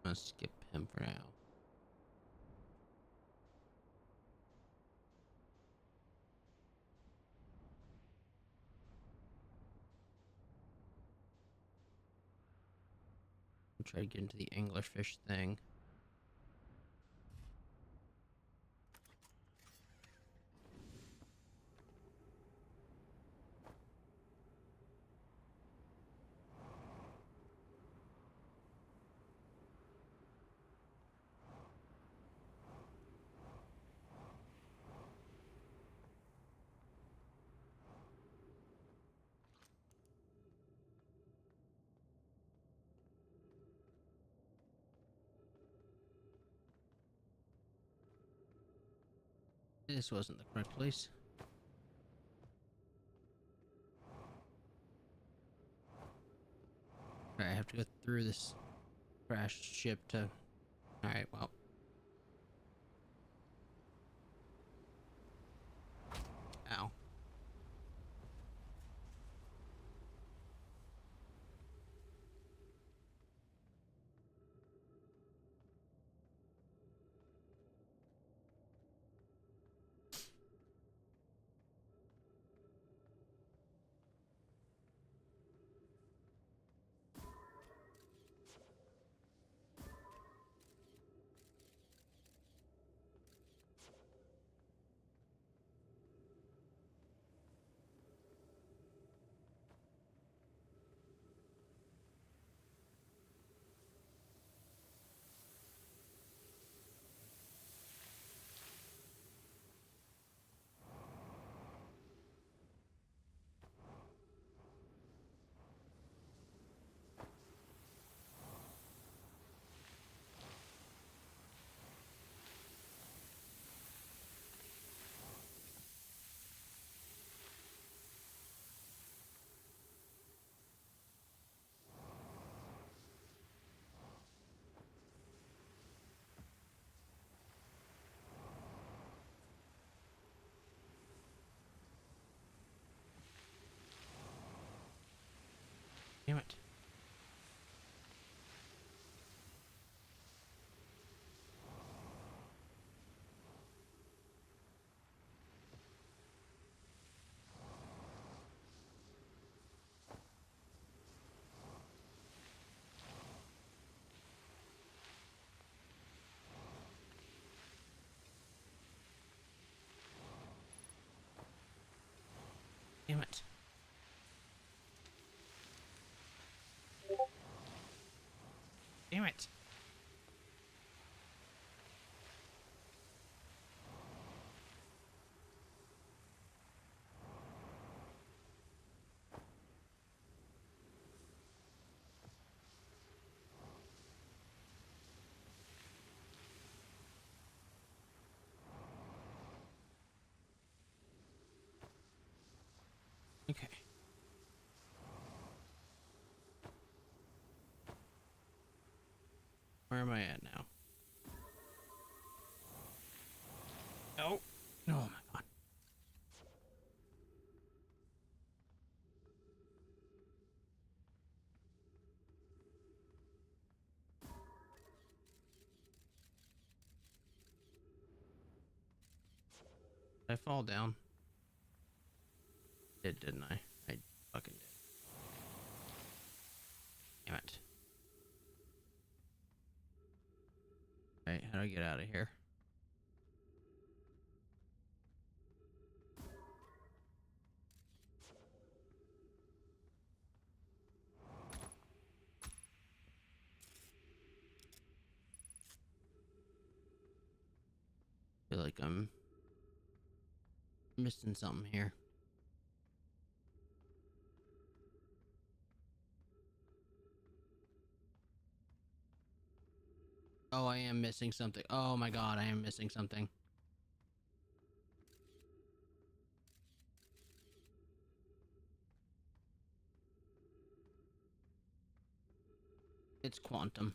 I'm gonna skip him for now. I'll try to get into the anglerfish thing. This wasn't the correct place. Alright, I have to go through this crashed ship to... Alright, well. Ow. it. Damn it. Okay. Where am I at now? Oh. Oh my god. Did I fall down? Didn't I? I fucking did. Damn it. Alright, how do I get out of here? Feel like I'm missing something here. Oh, I am missing something. Oh my god, I am missing something. It's quantum.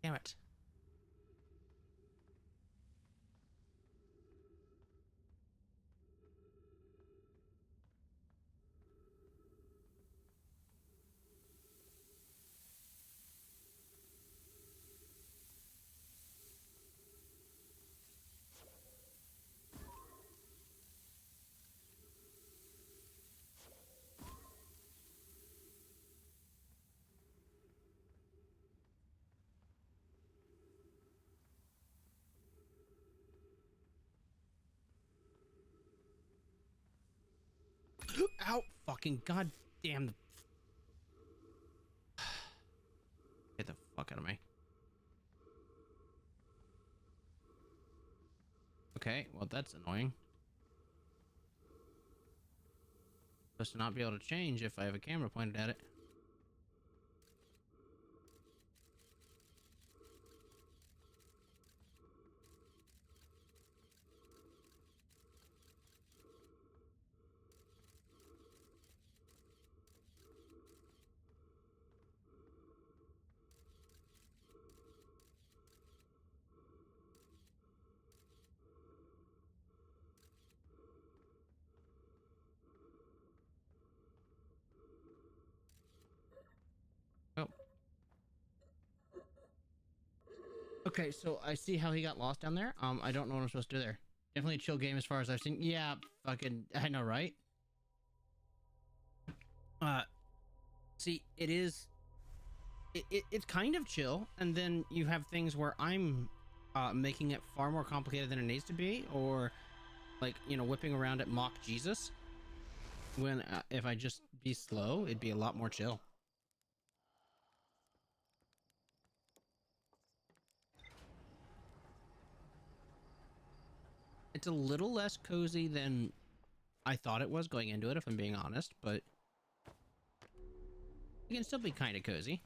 Damn it. Ow! Fucking goddamn the... Get the fuck out of me. Okay, well that's annoying. Supposed to not be able to change if I have a camera pointed at it. Oh. Okay, so I see how he got lost down there. I don't know what I'm supposed to do there. Definitely a chill game as far as I've seen. Yeah, fucking, I know, right? Uh, see, it is... it's kind of chill, and then you have things where I'm making it far more complicated than it needs to be, or like, you know, whipping around at mock Jesus, when if I just be slow, it'd be a lot more chill. It's a little less cozy than I thought it was going into it, if I'm being honest, but it can still be kind of cozy.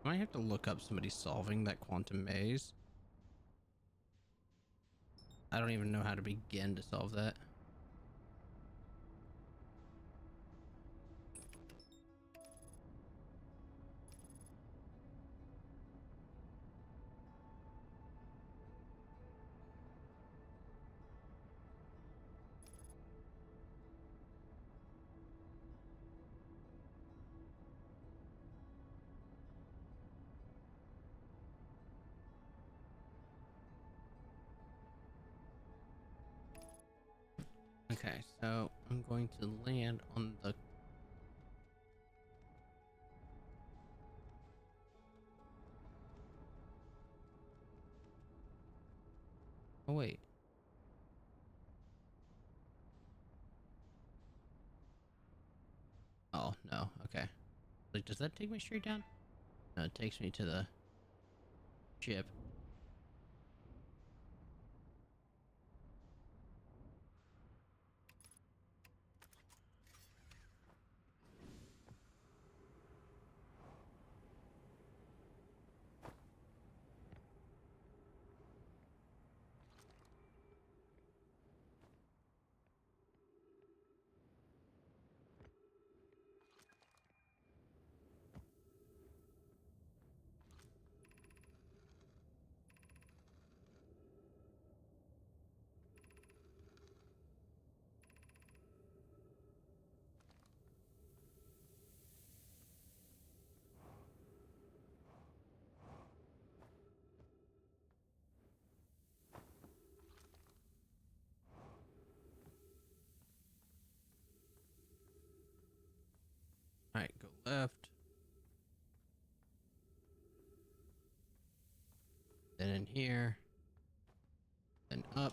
I might have to look up somebody solving that quantum maze. I don't even know how to begin to solve that. Okay, so I'm going to land on the... Oh, wait. Oh, no. Okay. Like, does that take me straight down? No, it takes me to the ship. Alright, go left. Then in here. Then up.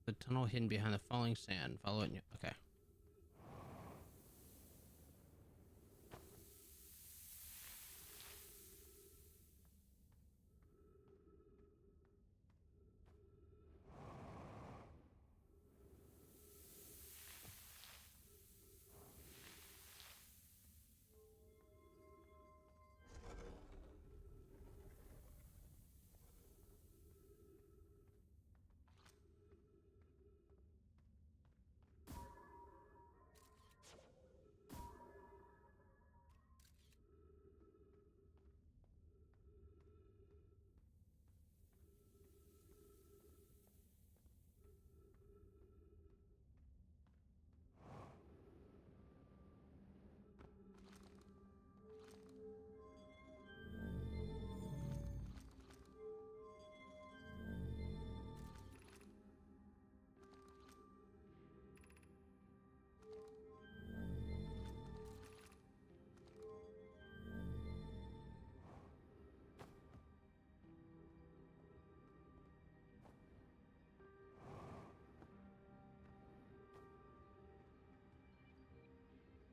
The tunnel hidden behind the falling sand. Follow it. Okay.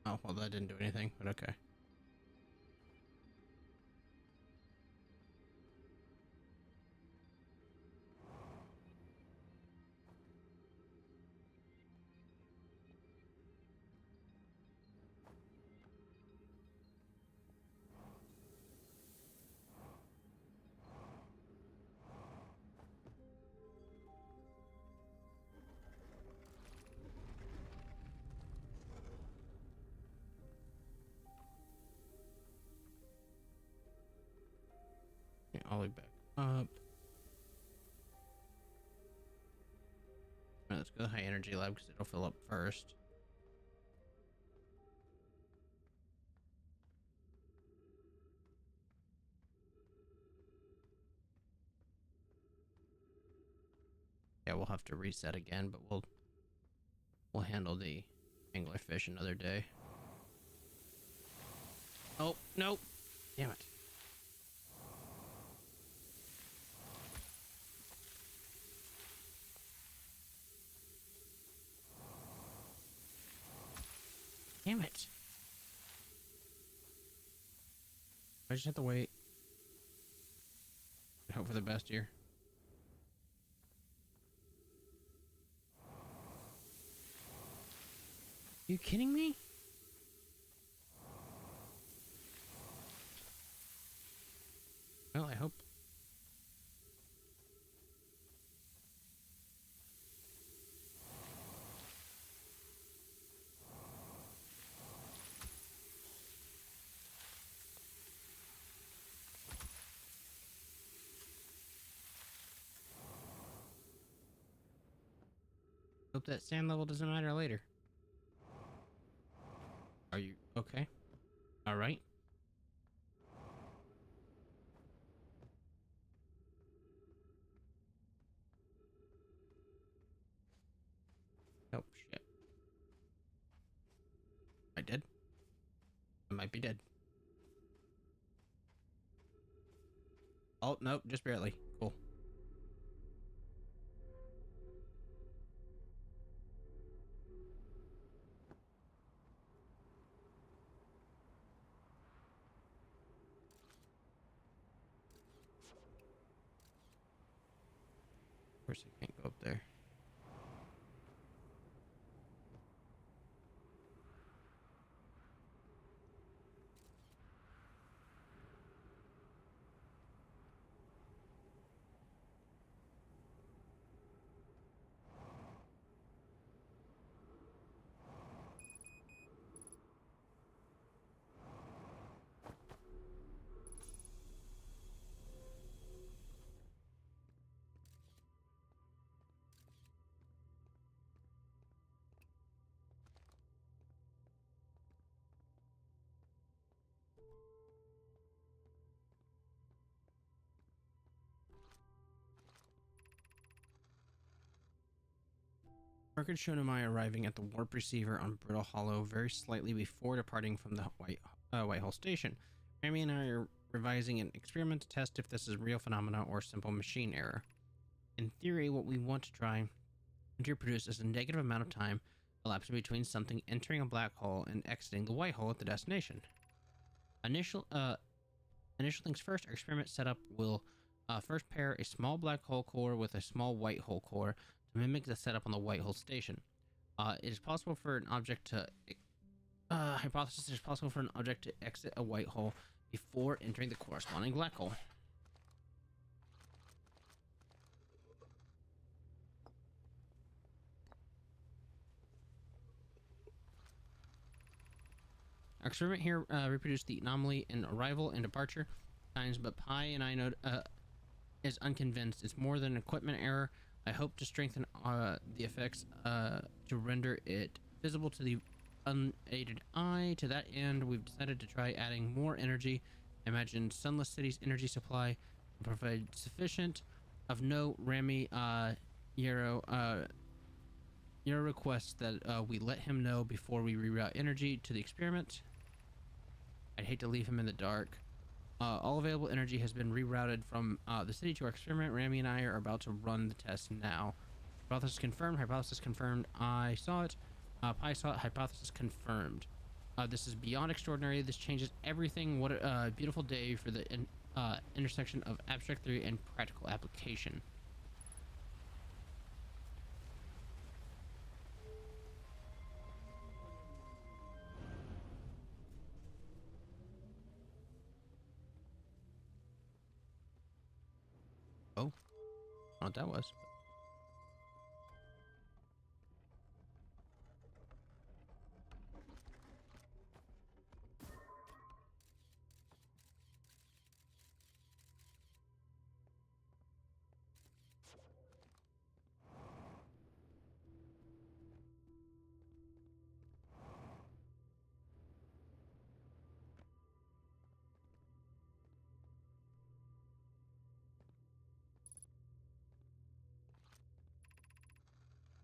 Oh, well, that didn't do anything, but okay. Yeah, all the way back up. Right, let's go to the high energy lab because it'll fill up first. Yeah, we'll have to reset again, but we'll handle the anglerfish another day. Oh, no. Damn it. Damn it. I just have to wait. hope for the best here. You kidding me? Well, I hope. Hope that sand level doesn't matter later. Are you okay? All right. Oh shit. I dead? I might be dead. Oh, nope, just barely. Cool. Of course I can't go up there. Record showed Amaya arriving at the warp receiver on Brittle Hollow very slightly before departing from the Whitehall station. Rami and I are revising an experiment to test if this is a real phenomena or simple machine error. In theory, what we want to try to reproduce is a negative amount of time elapsing between something entering a black hole and exiting the white hole at the destination. Initial things first, our experiment setup will first pair a small black hole core with a small white hole core to mimic the setup on the white hole station. It is possible for an object to hypothesis it is possible for an object to exit a white hole before entering the corresponding black hole. Our experiment here reproduced the anomaly in arrival and departure times, but Pi and I know is unconvinced. It's more than an equipment error. I hope to strengthen the effects to render it visible to the unaided eye. To that end, we've decided to try adding more energy. Imagine Sunless City's energy supply and provide sufficient. Of note, Rami your request that we let him know before we reroute energy to the experiment. I'd hate to leave him in the dark. All available energy has been rerouted from the city to our experiment. Rami and I are about to run the test now. Hypothesis confirmed. Hypothesis confirmed. I saw it. Pi saw it. Hypothesis confirmed. This is beyond extraordinary. This changes everything. What a beautiful day for the intersection of abstract theory and practical application. Oh, I don't know what that was.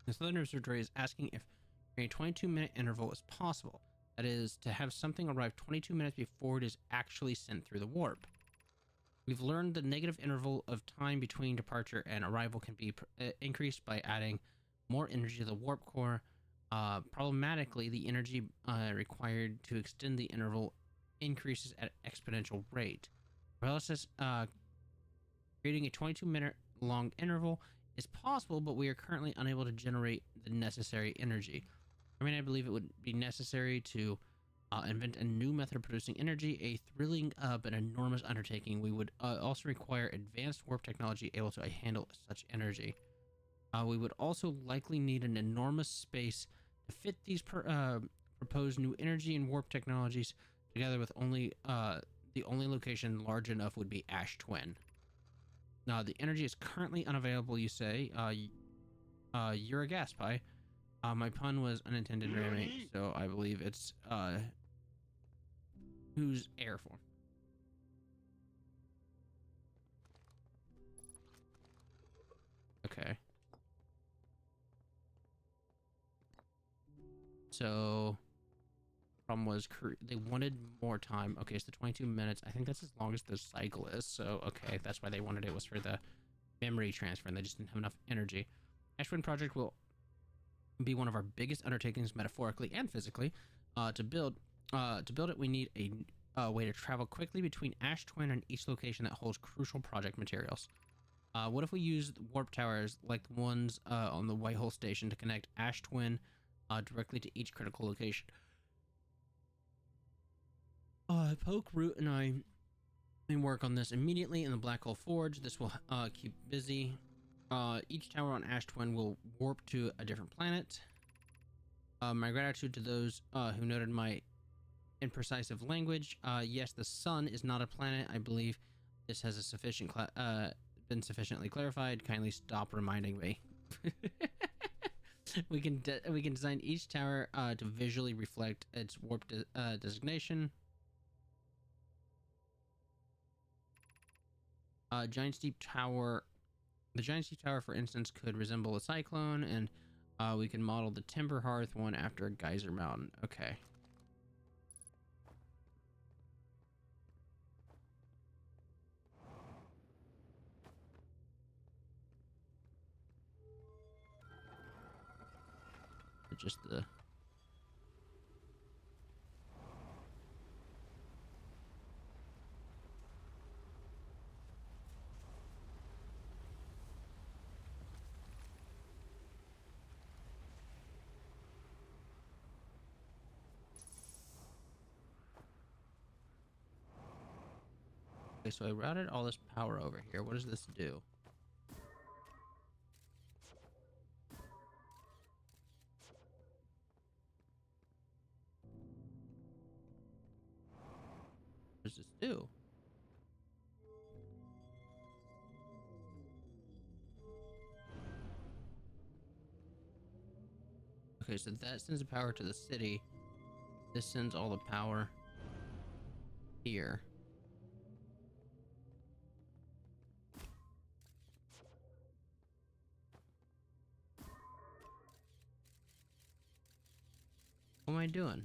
The Southern Observatory is asking if a 22-minute interval is possible. That is, to have something arrive 22 minutes before it is actually sent through the warp. We've learned the negative interval of time between departure and arrival can be increased by adding more energy to the warp core. Problematically, the energy required to extend the interval increases at an exponential rate. Paralysis Creating a 22-minute long interval is possible, but we are currently unable to generate the necessary energy. I mean, I believe it would be necessary to invent a new method of producing energy, a thrilling but enormous undertaking. We would also require advanced warp technology able to handle such energy. We would also likely need an enormous space to fit these proposed new energy and warp technologies together, with the only location large enough would be Ash Twin. Now, the energy is currently unavailable, you say. You're a gas pie. My pun was unintended, Remy, so I believe it's who's air form. Okay. So problem was they wanted more time. Okay, so the 22 minutes. I think that's as long as the cycle is. So okay, that's why they wanted it, was for the memory transfer, and they just didn't have enough energy. Ash Twin Project will be one of our biggest undertakings, metaphorically and physically. To build it, we need a way to travel quickly between Ash Twin and each location that holds crucial project materials. What if we used warp towers like the ones on the Whitehole Station to connect Ash Twin directly to each critical location? Poke, Root, and I work on this immediately in the Black Hole Forge. This will keep busy. Each tower on Ash Twin will warp to a different planet. My gratitude to those who noted my imprecise language. Yes, the sun is not a planet. I believe this has been sufficiently clarified. Kindly stop reminding me. We can design each tower to visually reflect its warp designation. Giant Steep Tower. The Giant Steep Tower, for instance, could resemble a cyclone, and we can model the Timber Hearth one after a geyser mountain. Okay. Just the... Okay, so I routed all this power over here. What does this do? What does this do? Okay, so that sends the power to the city. This sends all the power here. What am I doing?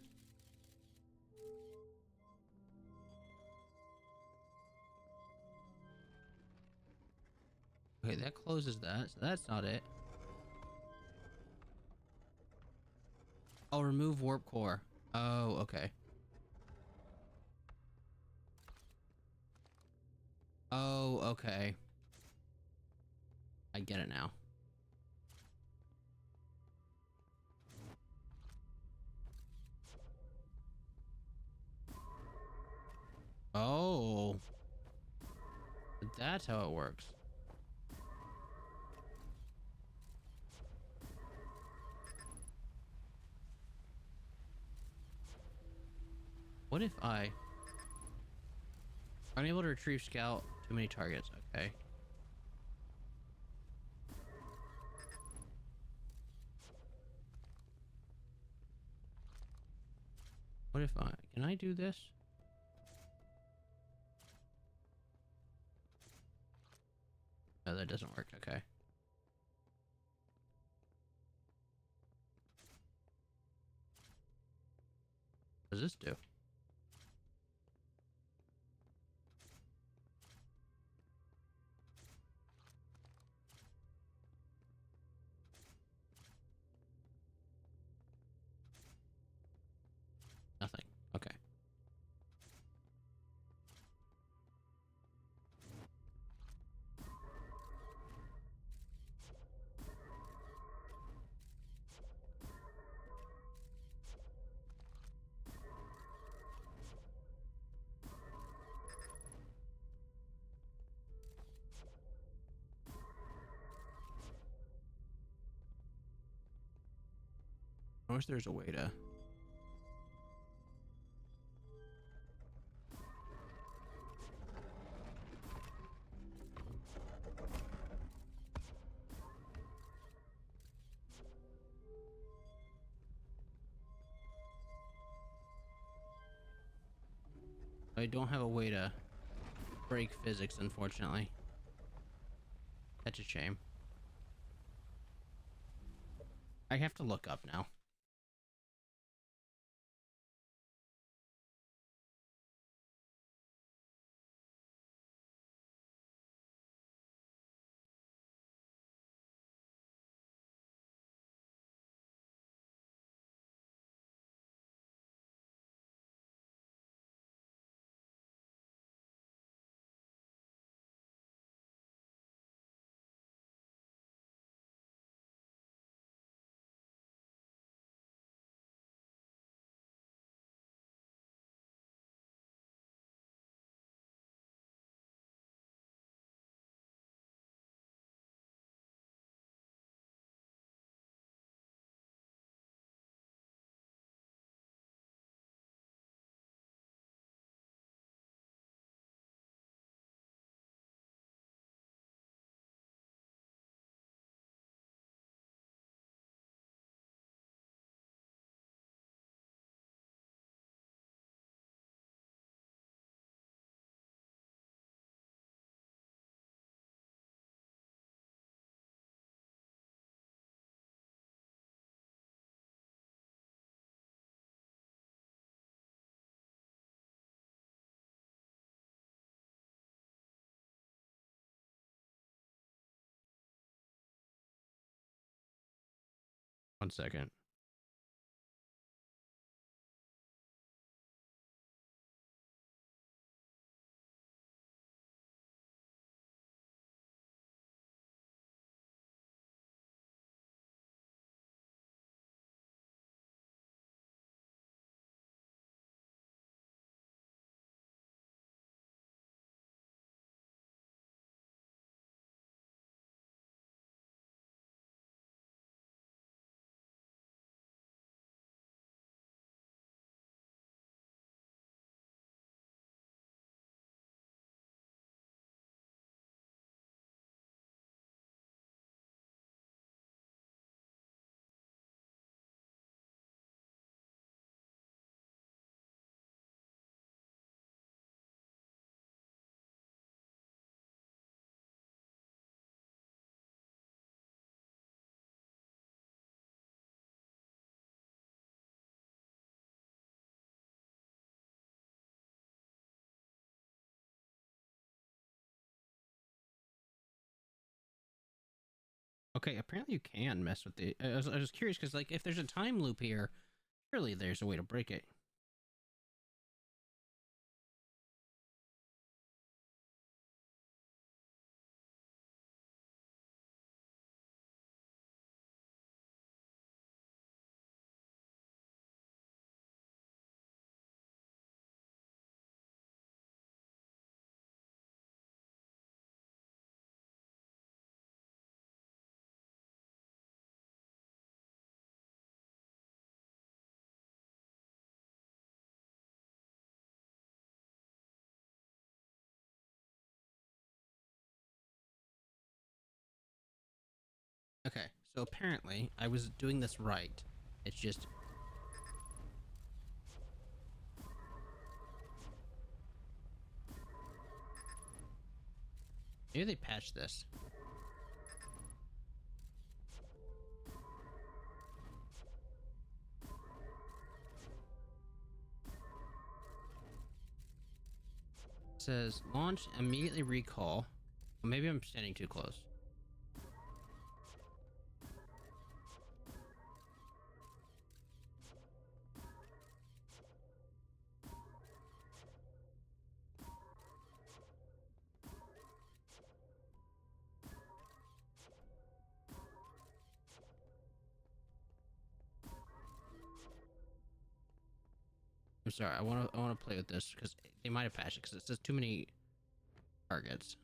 Okay, that closes that, so that's not it. I'll remove warp core. Oh, okay. Oh, okay. I get it now. Oh. That's how it works. What if I... Unable to retrieve scout too many targets. Okay. What if I... Can I do this? No, that doesn't work. Okay. What does this do? Nothing. Okay. I wish there's a way to... I don't have a way to break physics, unfortunately. That's a shame. I have to look up now. One second. Okay, apparently you can mess with the... I was curious, because, like, if there's a time loop here, surely there's a way to break it. Okay, so apparently I was doing this right. It's just... Maybe they patched this. It says, launch, immediately recall. Well, maybe I'm standing too close. I'm sorry, I want to play with this, because they might have patched it, because it says too many targets.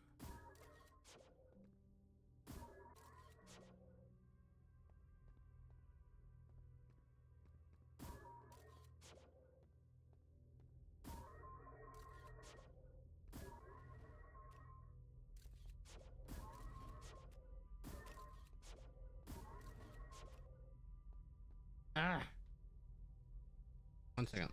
One second.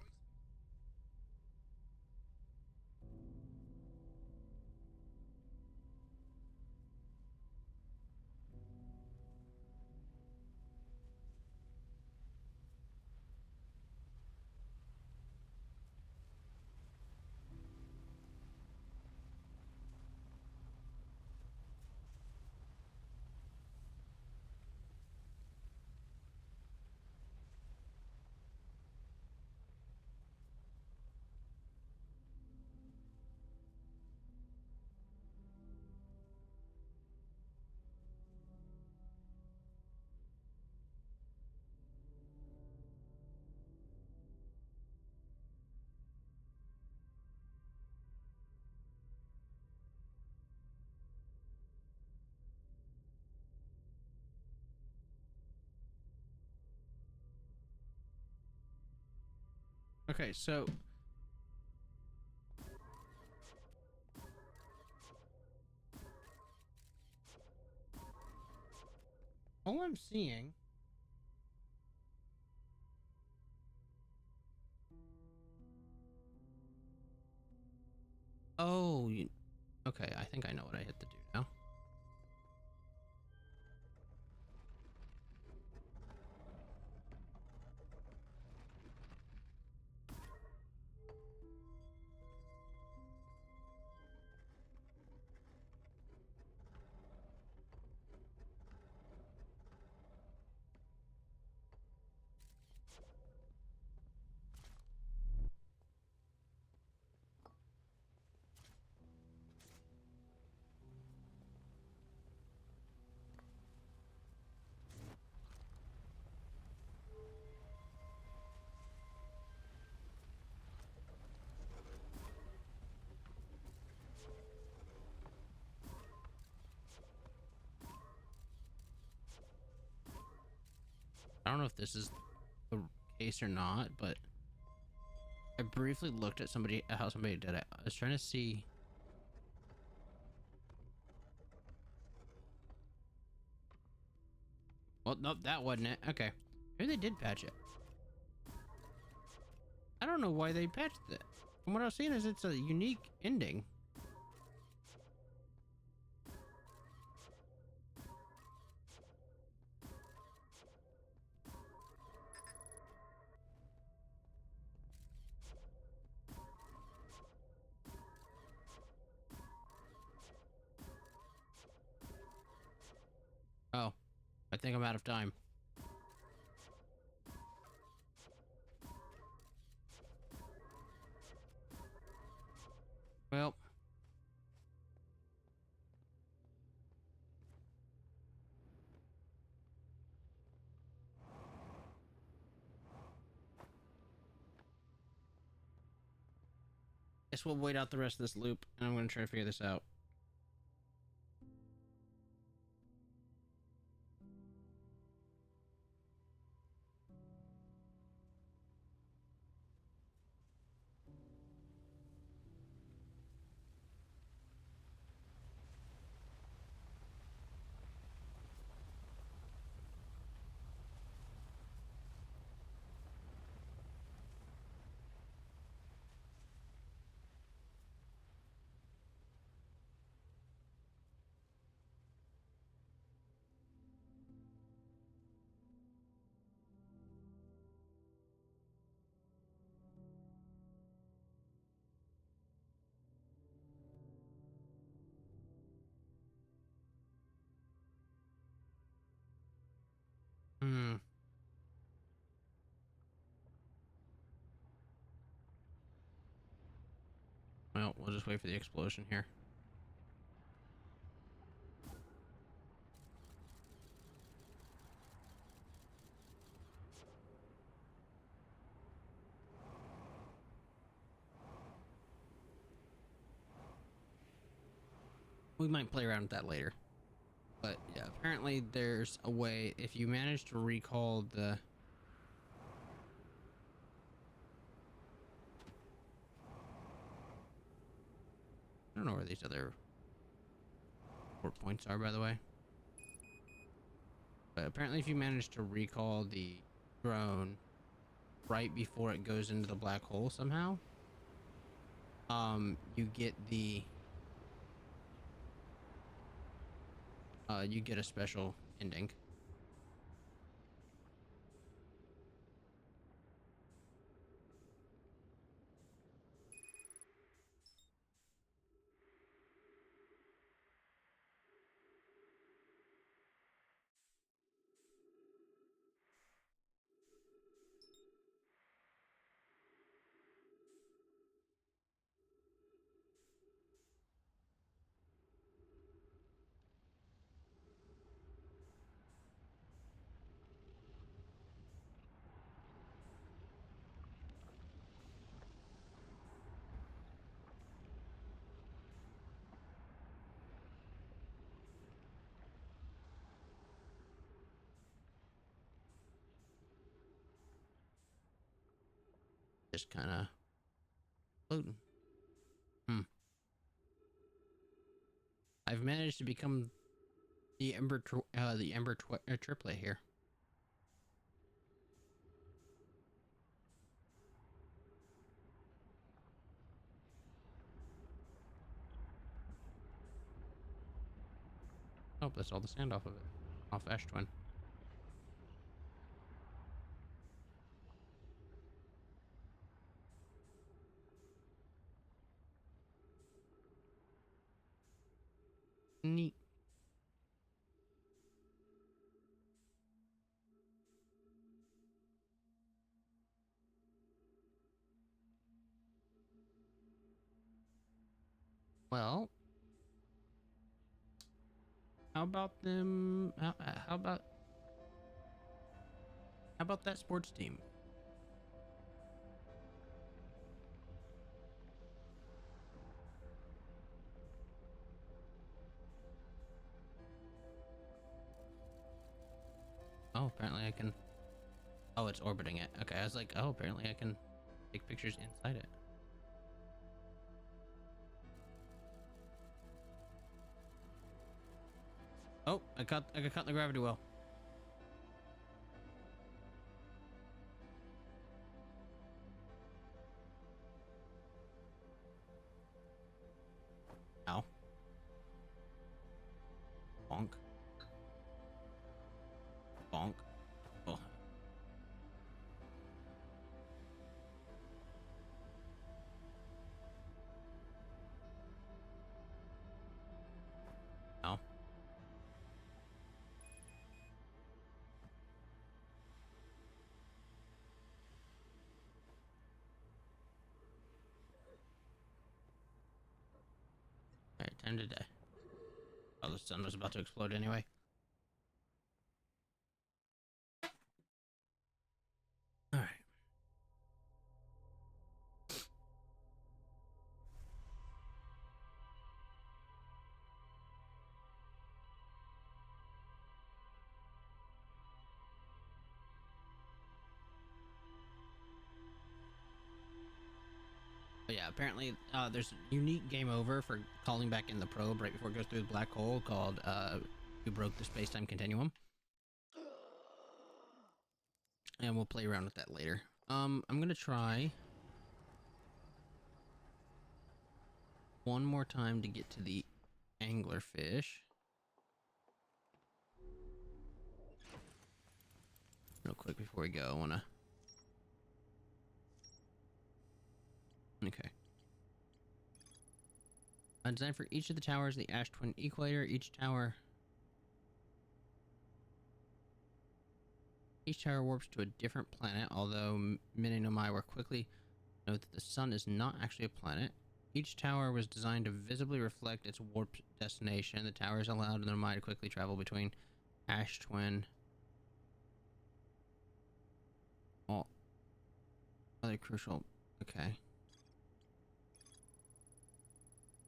Okay, so all I'm seeing. Oh, okay. I think I know what I hit to do now. I don't know if this is the case or not, but I briefly looked at how somebody did it. I was trying to see. Well, nope, that wasn't it. Okay, maybe they did patch it. I don't know why they patched it. From what I've seen, is it's a unique ending. Oh, I think I'm out of time. Well, guess we'll wait out the rest of this loop, and I'm going to try to figure this out. Hmm. Well, we'll just wait for the explosion here. We might play around with that later. But yeah, apparently there's a way if you manage to recall the... I don't know where these other port points are, by the way. But apparently if you manage to recall the drone right before it goes into the black hole somehow, you get a special ending. Just kind of floating. I've managed to become the triplet here. Oh, that's all the sand off of it. Off Ash Twin. Neat. Well, how about them? How about that sports team? Oh, apparently I can. Oh, it's orbiting it. Okay, I was like, oh, apparently I can take pictures inside it. Oh, I got caught in the gravity well. Ow. Bonk. Bonk. Oh. Ow. Alright, time to die. Oh, the sun was about to explode anyway. Alright. But yeah, apparently there's a unique game over for calling back in the probe right before it goes through the black hole called "You Broke the Space-Time Continuum," and we'll play around with that later. I'm gonna try one more time to get to the anglerfish. Real quick before we go, I wanna. Okay. Designed for each of the towers, the Ash Twin Equator. Each tower warps to a different planet, although many Nomai were quickly note that the sun is not actually a planet. Each tower was designed to visibly reflect its warp destination. The towers allowed the Nomai to quickly travel between Ash Twin. All other crucial. Okay.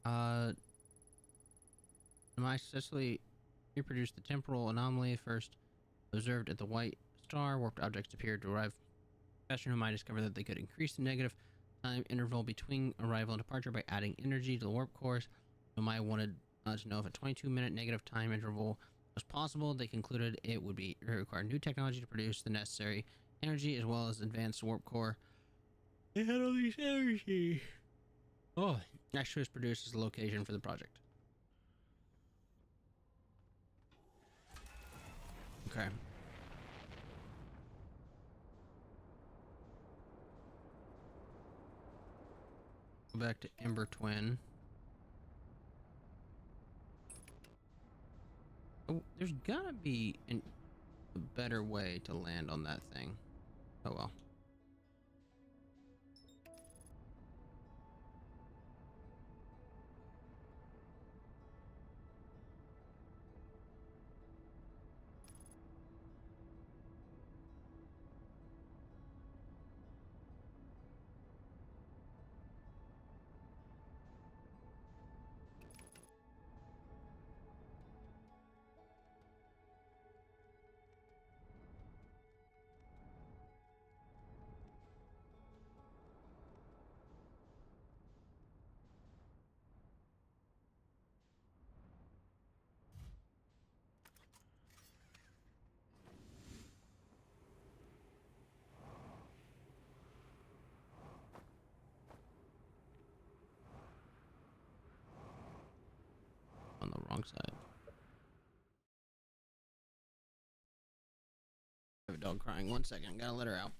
Nomai successfully reproduced the temporal anomaly first observed at the White Star. Warped objects appeared to arrive faster. Nomai discovered that they could increase the negative time interval between arrival and departure by adding energy to the warp course. Nomai wanted to know if a 22-minute negative time interval was possible. They concluded it would require new technology to produce the necessary energy as well as advanced warp core. They handle these energy. Oh, actually, was produced as a location for the project. Okay. Go back to Ember Twin. Oh, there's gotta be a better way to land on that thing. Oh well. On the wrong side. I have a dog crying. 1 second. Gotta let her out.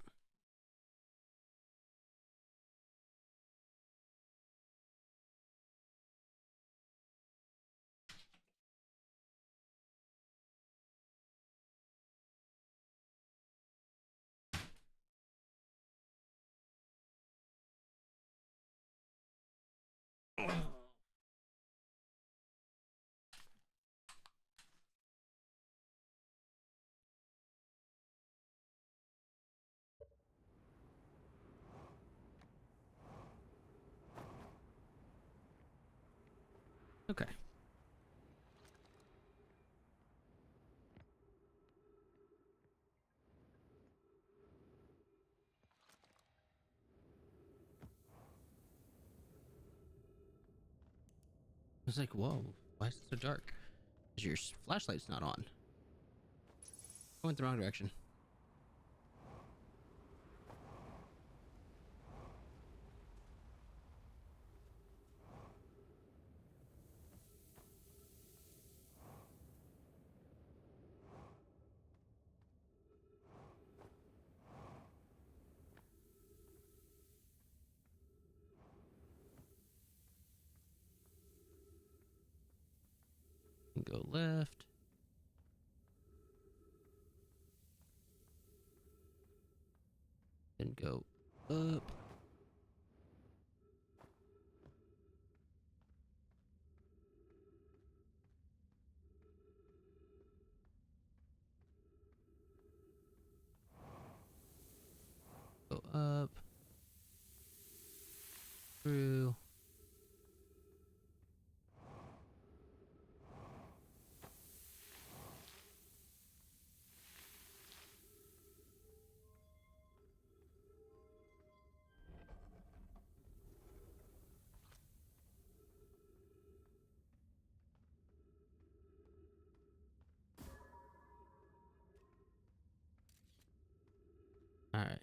Okay. I was like, whoa, why is it so dark? Because your flashlight's not on. I went the wrong direction. Go left. Then go up. Go up. Through. Alright.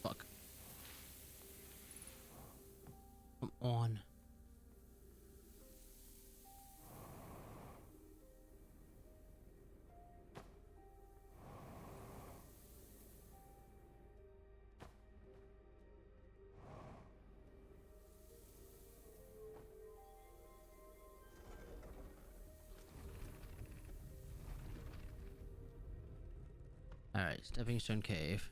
Fuck. Come on. Alright, Stepping Stone Cave.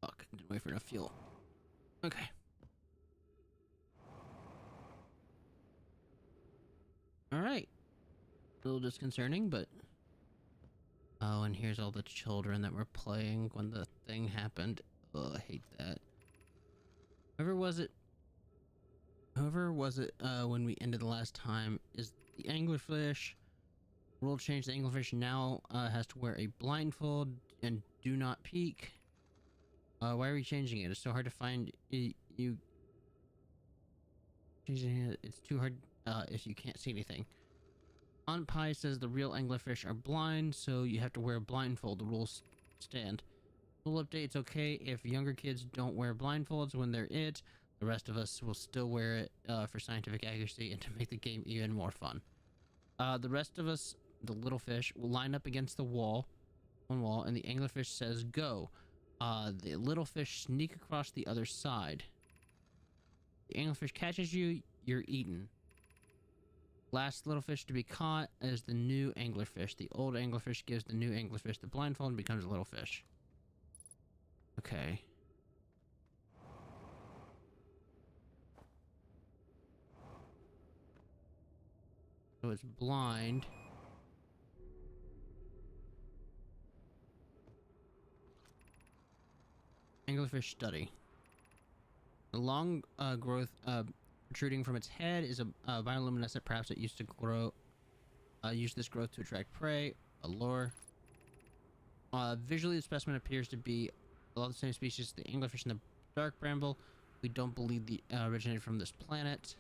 Fuck, didn't wait for enough fuel. Okay. Alright. A little disconcerting, but... Oh, and here's all the children that were playing when the thing happened. Oh, I hate that. Whoever was it when we ended the last time is the anglerfish. Rule change: the anglerfish now has to wear a blindfold and do not peek. Why are we changing it? It's so hard to find. It's too hard if you can't see anything. Aunt Pie says the real anglerfish are blind, so you have to wear a blindfold. The rules stand. Rule update: it's okay if younger kids don't wear blindfolds when they're it. The rest of us will still wear it for scientific accuracy and to make the game even more fun. The rest of us, the little fish, will line up against the wall, and the anglerfish says go. The little fish sneak across the other side. The anglerfish catches you, you're eaten. Last little fish to be caught is the new anglerfish. The old anglerfish gives the new anglerfish the blindfold and becomes a little fish. Okay. So it's blind. Anglerfish study. The long growth protruding from its head is a bioluminescent. Perhaps it used to grow. Use this growth to attract prey. A lure. Visually, the specimen appears to be a lot of the same species as the anglerfish and the dark bramble. We don't believe the originated from this planet.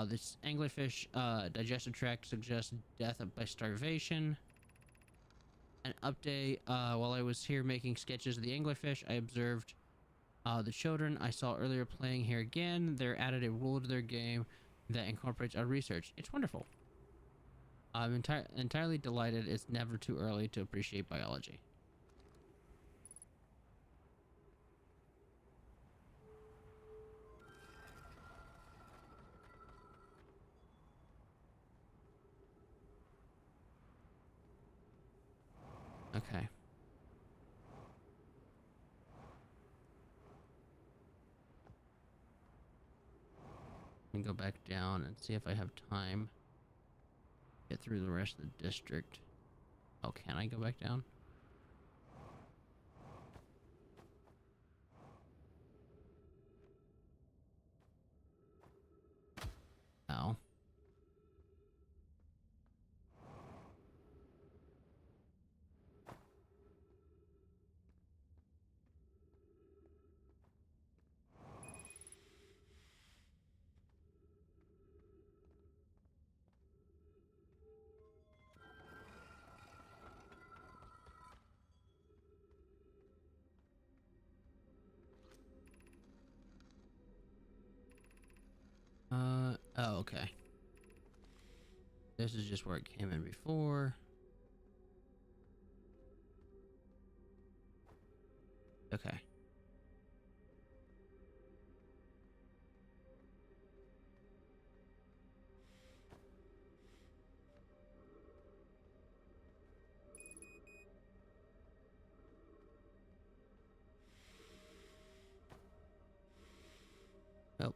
This anglerfish digestive tract suggests death by starvation. An update: while I was here making sketches of the anglerfish, I observed the children I saw earlier playing here again. They're added a rule to their game that incorporates our research. It's wonderful. I'm entirely delighted. It's never too early to appreciate biology. Okay. Let me go back down and see if I have time to get through the rest of the district. Oh, can I go back down? No. Oh, okay. This is just where it came in before. Okay. Oh.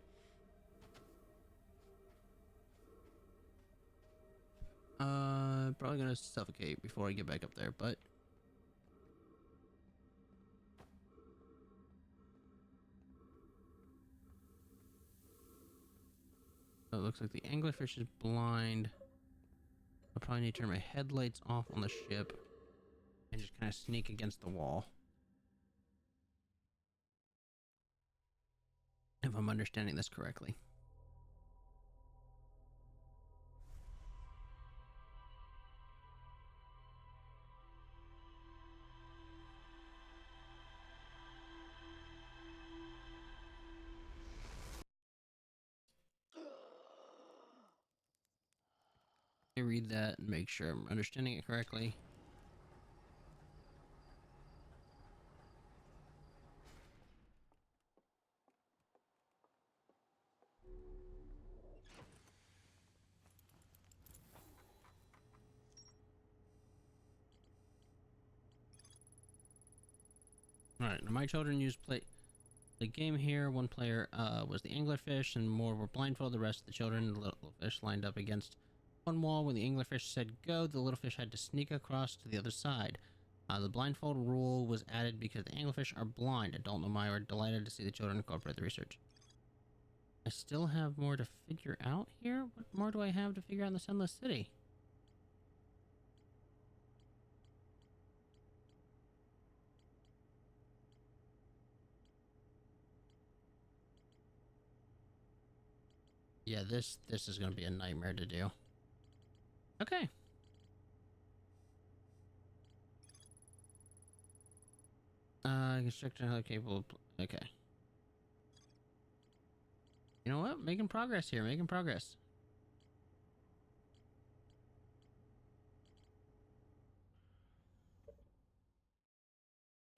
Probably gonna suffocate before I get back up there, but looks like the anglerfish is blind. I'll probably need to turn my headlights off on the ship and just kind of sneak against the wall. If I'm understanding this correctly. I read that and make sure I'm understanding it correctly. Alright, now my children used the game here. One player was the anglerfish and more were blindfolded. The rest of the children, the little fish, lined up against one wall. When the anglerfish said go, the little fish had to sneak across to the other side. The blindfold rule was added because the anglerfish are blind. Adult and I were delighted to see the children incorporate the research. I still have more to figure out here? What more do I have to figure out in the Sunless City? Yeah, this is going to be a nightmare to do. Okay. Construction how capable. Okay. You know what? Making progress here. Making progress.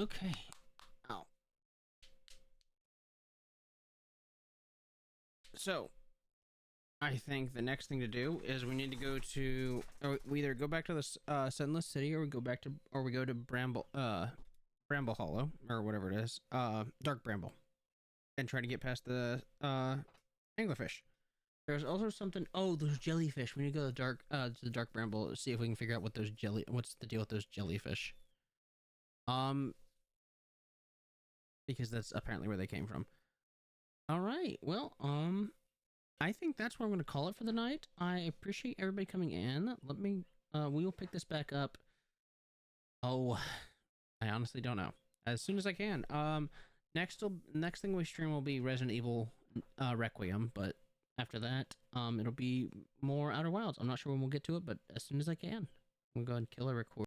Okay. Oh. So, I think the next thing to do is we need to go to, or we either go back to the Sunless City, or we go to Bramble Hollow, or whatever it is, Dark Bramble, and try to get past the anglerfish. There's also something. Oh, those jellyfish. We need to go to the Dark Bramble to see if we can figure out what's the deal with those jellyfish. Because that's apparently where they came from. All right. Well, I think that's where I'm going to call it for the night. I appreciate everybody coming in. Let me, we will pick this back up. Oh, I honestly don't know. As soon as I can. Next thing we stream will be Resident Evil Requiem, but after that, it'll be more Outer Wilds. I'm not sure when we'll get to it, but as soon as I can, we'll go ahead and kill a record.